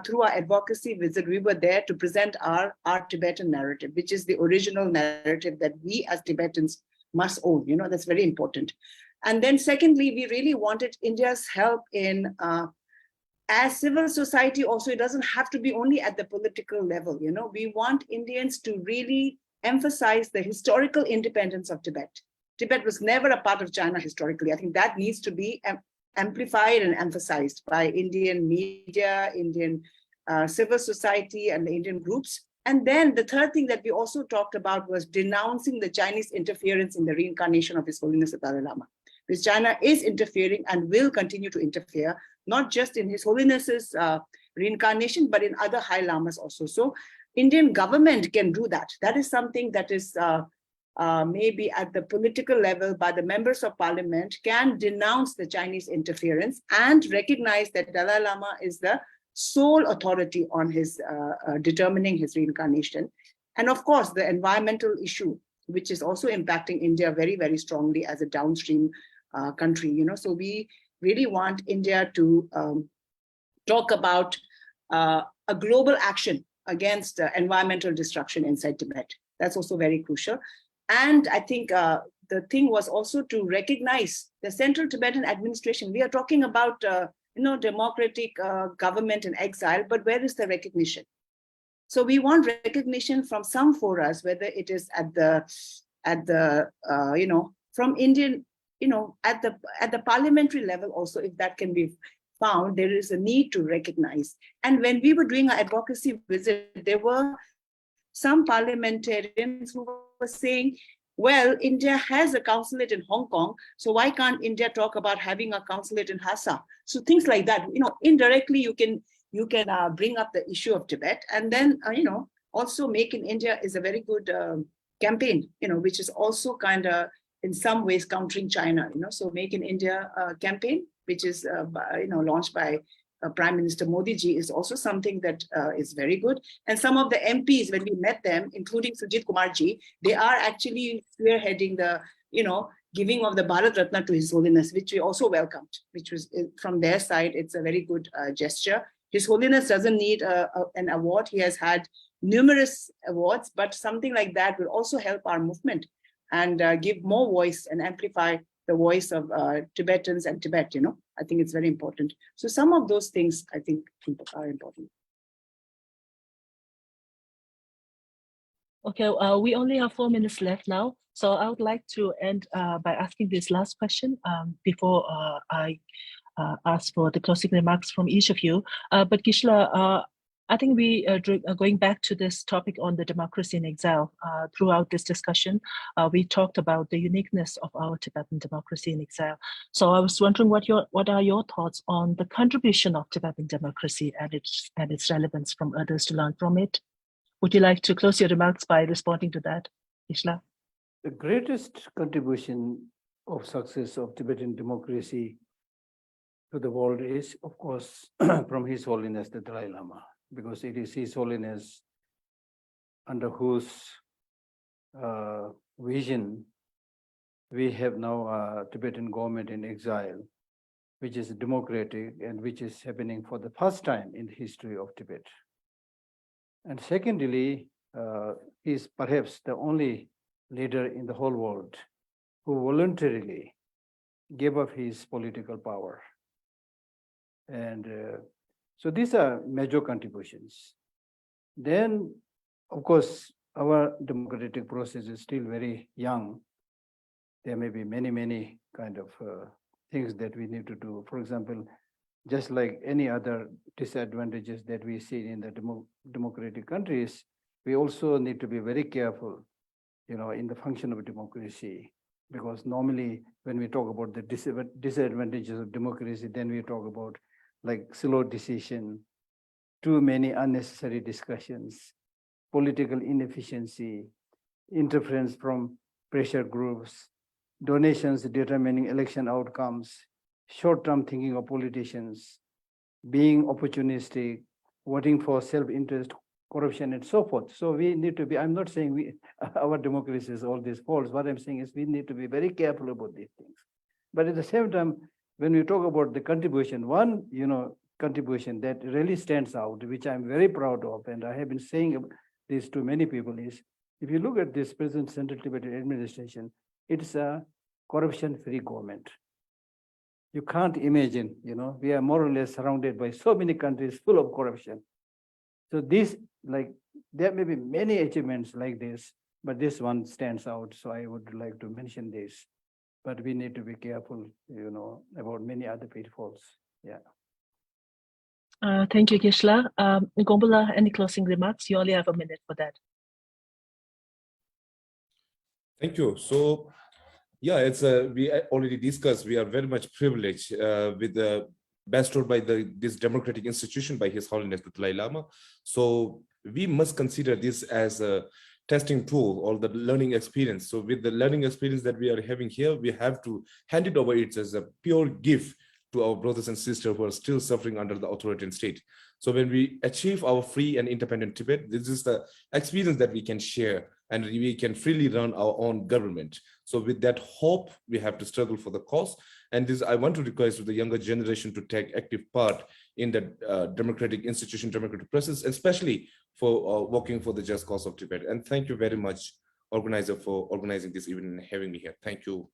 through our advocacy visit, we were there to present our Tibetan narrative, which is the original narrative that we as Tibetans must own. That's very important. And then secondly, we really wanted India's help in, as civil society also, it doesn't have to be only at the political level. We want Indians to really emphasize the historical independence of Tibet. Tibet was never a part of China historically. I think that needs to be amplified and emphasized by Indian media, Indian civil society, and the Indian groups. And then the third thing that we also talked about was denouncing the Chinese interference in the reincarnation of His Holiness the Dalai Lama. Because China is interfering and will continue to interfere, not just in His Holiness's reincarnation, but in other high lamas also. So Indian government can do that. That is something that is maybe at the political level by the members of parliament can denounce the Chinese interference and recognize that Dalai Lama is the sole authority on his determining his reincarnation. And of course, the environmental issue, which is also impacting India very, very strongly as a downstream country. So we really want India to talk about a global action against environmental destruction inside Tibet. That's also very crucial. And I think the thing was also to recognize the Central Tibetan Administration. We are talking about, democratic government in exile, but where is the recognition? So we want recognition from some forums, whether it is from Indian, at the parliamentary level also, if that can be found, there is a need to recognize. And when we were doing our advocacy visit, there were some parliamentarians who were saying, well, India has a consulate in Hong Kong, so why can't India talk about having a consulate in Lhasa? So things like that, indirectly you can bring up the issue of Tibet, and then also Make in India is a very good campaign, which is also kind of in some ways countering China. So Make in India campaign, which is launched by Prime Minister Modi ji, is also something that is very good. And some of the MPs, when we met them, including Sujit Kumar ji, they are actually spearheading the, giving of the Bharat Ratna to His Holiness, which we also welcomed, which was from their side, it's a very good gesture. His Holiness doesn't need an award. He has had numerous awards, but something like that will also help our movement and give more voice and amplify the voice of Tibetans and Tibet. I think it's very important. So some of those things I think are important. Okay, we only have 4 minutes left now. So I would like to end by asking this last question before I ask for the closing remarks from each of you. But Gishla, I think we are going back to this topic on the democracy in exile. Throughout this discussion, we talked about the uniqueness of our Tibetan democracy in exile. So I was wondering what are your thoughts on the contribution of Tibetan democracy and its relevance from others to learn from it? Would you like to close your remarks by responding to that, Ishla? The greatest contribution of success of Tibetan democracy to the world is, of course, from His Holiness the Dalai Lama, because it is His Holiness under whose vision we have now a Tibetan government in exile, which is democratic and which is happening for the first time in the history of Tibet. And secondly, he is perhaps the only leader in the whole world who voluntarily gave up his political power. And so these are major contributions. Then, of course, our democratic process is still very young. There may be many, many kind of things that we need to do. For example, just like any other disadvantages that we see in the democratic countries, we also need to be very careful in the function of democracy. Because normally when we talk about the disadvantages of democracy, then we talk about like slow decision, too many unnecessary discussions, political inefficiency, interference from pressure groups, donations determining election outcomes, short-term thinking of politicians, being opportunistic, voting for self-interest, corruption, and so forth. So we need to be, I'm not saying our democracy is all these faults. What I'm saying is we need to be very careful about these things. But at the same time, when we talk about the contribution, one, contribution that really stands out, which I'm very proud of, and I have been saying this to many people, is if you look at this present Central Tibetan Administration, it's a corruption-free government. You can't imagine, we are more or less surrounded by so many countries full of corruption. So this, there may be many achievements like this, but this one stands out. So I would like to mention this, but we need to be careful, about many other pitfalls. Yeah. Thank you, Gishla. Gombula, any closing remarks? You only have a minute for that. Thank you. So, yeah, it's we already discussed. We are very much privileged with the bestowed by this democratic institution by His Holiness the Dalai Lama. So we must consider this as a testing tool or the learning experience. So with the learning experience that we are having here, we have to hand it over it as a pure gift to our brothers and sisters who are still suffering under the authoritarian state. So when we achieve our free and independent Tibet, this is the experience that we can share and we can freely run our own government. So with that hope, we have to struggle for the cause. And this, I want to request the younger generation to take active part in the democratic institution, democratic process, especially for working for the just cause of Tibet. And thank you very much, organizer, for organizing this event and having me here. Thank you.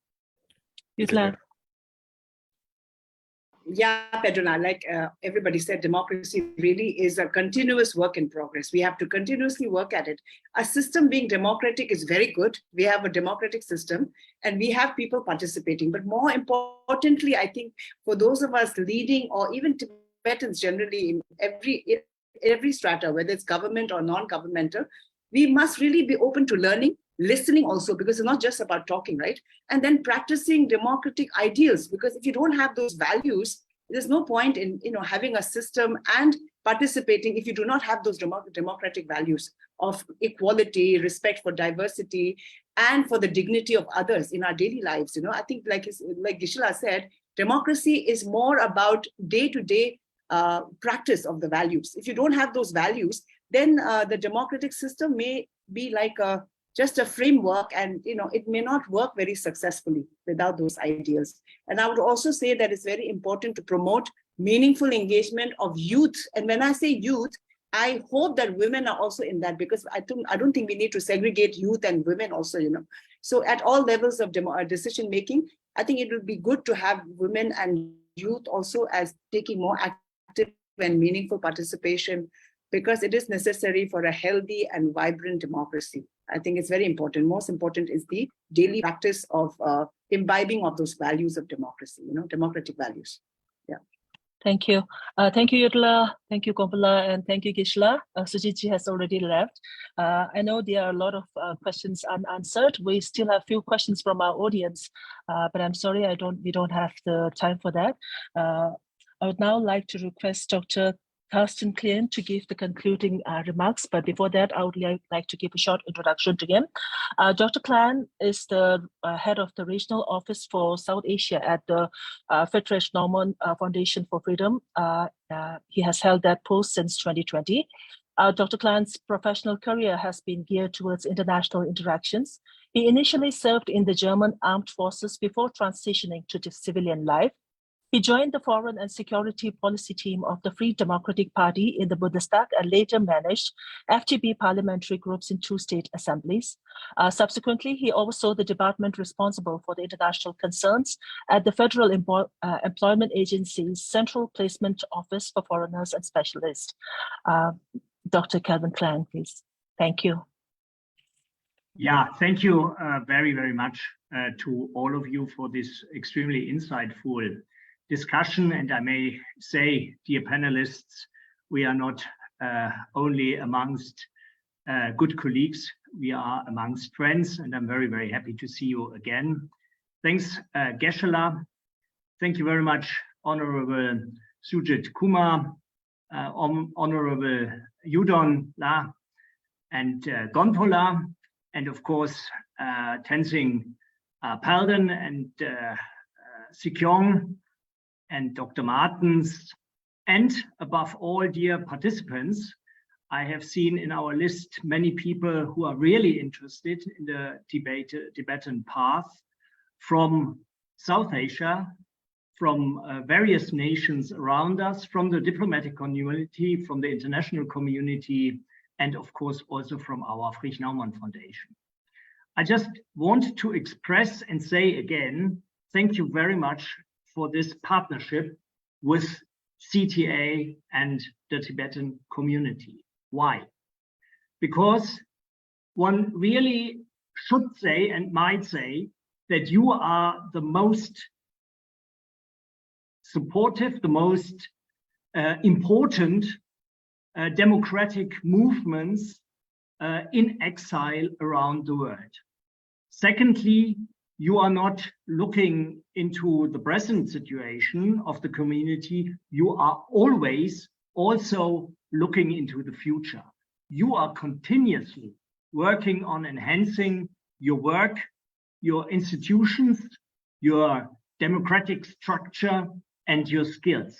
Yeah, Pedro, like everybody said, democracy really is a continuous work in progress. We have to continuously work at it. A system being democratic is very good. We have a democratic system and we have people participating. But more importantly, I think for those of us leading or even Tibetans generally in every strata, whether it's government or non-governmental, we must really be open to learning, listening also, because it's not just about talking, right? And then practicing democratic ideals, because if you don't have those values, there's no point in having a system and participating if you do not have those democratic values of equality, respect for diversity, and for the dignity of others in our daily lives. I think like Gishla said, democracy is more about day-to-day practice of the values. If you don't have those values, then the democratic system may be like just a framework, and it may not work very successfully without those ideals. And I would also say that it's very important to promote meaningful engagement of youth. And when I say youth, I hope that women are also in that, because I don't think we need to segregate youth and women also, So at all levels of decision making, I think it would be good to have women and youth also as taking more active and meaningful participation, because it is necessary for a healthy and vibrant democracy. I think it's very important. Most important is the daily practice of imbibing of those values of democracy, democratic values. Yeah. Thank you. Thank you, Yudla. Thank you, Gombula, and thank you, Gishla. Sujitji has already left. I know there are a lot of questions unanswered. We still have a few questions from our audience, but I'm sorry, we don't have the time for that. I would now like to request Dr. Carsten Klein to give the concluding remarks. But before that, I would like to give a short introduction to him. Dr. Klein is the head of the regional office for South Asia at the Friedrich Naumann Foundation for Freedom. He has held that post since 2020. Dr. Klein's professional career has been geared towards international interactions. He initially served in the German armed forces before transitioning to civilian life. He joined the Foreign and Security Policy team of the Free Democratic Party in the Bundestag and later managed FTB parliamentary groups in 2 state assemblies. Subsequently, he oversaw the department responsible for the international concerns at the Federal Employment Agency's Central Placement Office for Foreigners and Specialists. Dr. Calvin Klein, please. Thank you. Yeah, thank you very, very much to all of you for this extremely insightful discussion. And I may say, dear panelists, we are not only amongst good colleagues, we are amongst friends, and I'm very, very happy to see you again. Thanks, Geshe-la. Thank you very much, Honorable Sujit Kumar, Honorable Yudon La, and Gonpola, and of course, Tenzing Palden and Sikyong and Dr. Martens, and above all, dear participants. I have seen in our list many people who are really interested in the Tibetan path from South Asia, from various nations around us, from the diplomatic community, from the international community, and of course also from our Friedrich Naumann Foundation. I just want to express and say again, thank you very much for this partnership with CTA and the Tibetan community. Why? Because one really should say and might say that you are the most supportive, the most important democratic movements in exile around the world. Secondly, you are not looking into the present situation of the community. You are always also looking into the future. You are continuously working on enhancing your work, your institutions, your democratic structure, and your skills,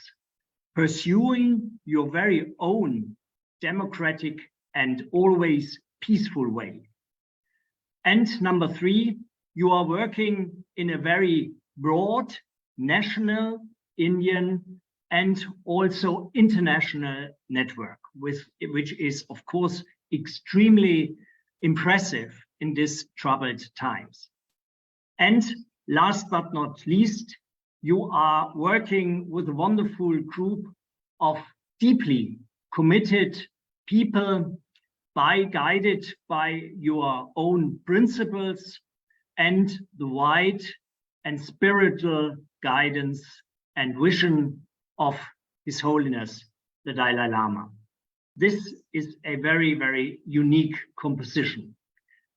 pursuing your very own democratic and always peaceful way. And number three, you are working in a very broad national, Indian, and also international network, which is, of course, extremely impressive in these troubled times. And last but not least, you are working with a wonderful group of deeply committed people, guided by your own principles and the wide and spiritual guidance and vision of His Holiness, the Dalai Lama. This is a very, very unique composition.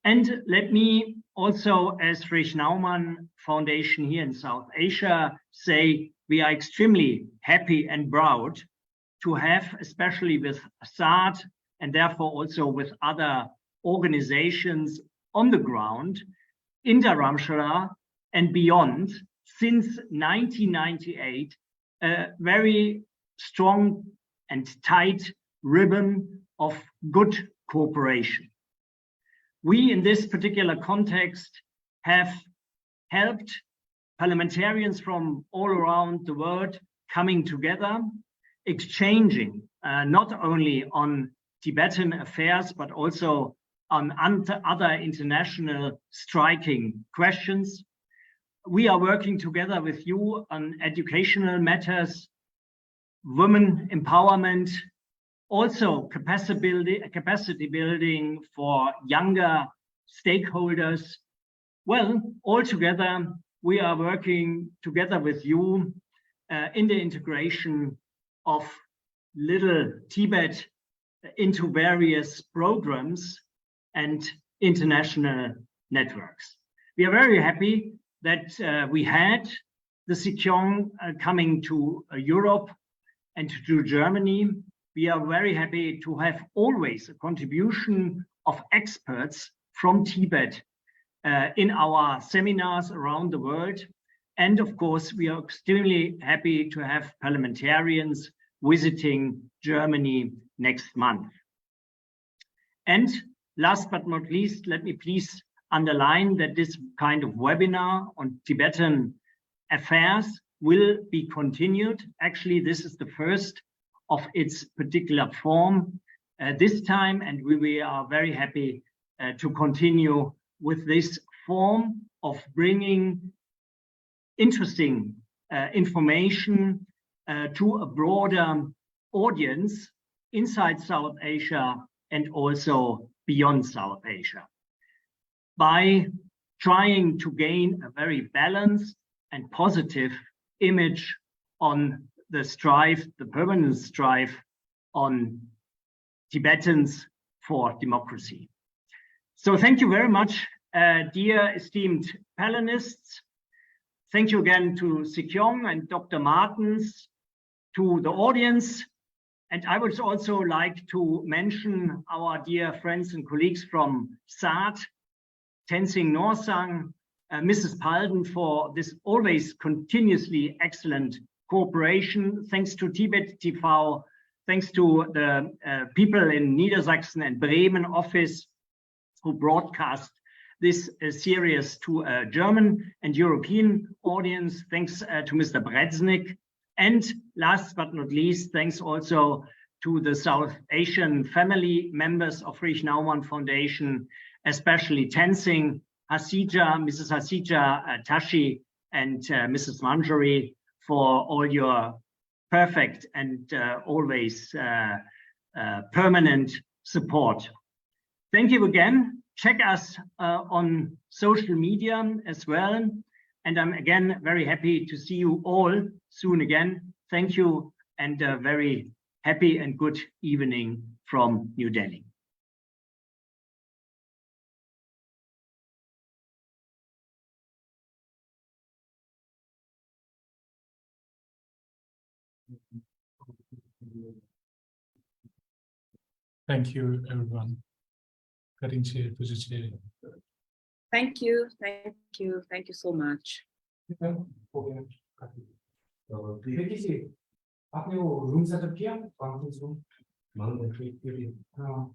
And let me also, as Friedrich Naumann Foundation here in South Asia, say we are extremely happy and proud to have, especially with Assad, and therefore also with other organizations on the ground in Dharamshala and beyond, since 1998, a very strong and tight ribbon of good cooperation. We, in this particular context, have helped parliamentarians from all around the world coming together, exchanging not only on Tibetan affairs, but also on other international striking questions. We are working together with you on educational matters, women empowerment, also capacity building for younger stakeholders. Well, altogether, we are working together with you in the integration of Little Tibet into various programs and international networks. We are very happy that we had the Sikyong coming to Europe and to Germany. We are very happy to have always a contribution of experts from Tibet in our seminars around the world. And of course, we are extremely happy to have parliamentarians visiting Germany next month. And last but not least, let me please underline that this kind of webinar on Tibetan affairs will be continued. Actually, this is the first of its particular form this time, and we are very happy to continue with this form of bringing interesting information to a broader audience inside South Asia and also beyond South Asia, by trying to gain a very balanced and positive image on the strife, the permanent strife on Tibetans for democracy. So thank you very much, dear esteemed panelists. Thank you again to Sekyong and Dr. Martens, to the audience. And I would also like to mention our dear friends and colleagues from SAT, Tenzing Norsang, Mrs. Palden for this always continuously excellent cooperation. Thanks to Tibet TV, thanks to the people in Niedersachsen and Bremen office who broadcast this series to a German and European audience. Thanks to Mr. Breznik. And last but not least, thanks also to the South Asian family members of Friedrich Naumann Foundation, especially Tenzing, Hasija, Mrs. Hasija Tashi, and Mrs. Manjari for all your perfect and always permanent support. Thank you again. Check us on social media as well. And I'm again very happy to see you all soon again. Thank you, and a very happy and good evening from New Delhi. Thank you, everyone. Thank you, thank you, thank you so much. देखिए आपने वो room setup किया conference room हाँ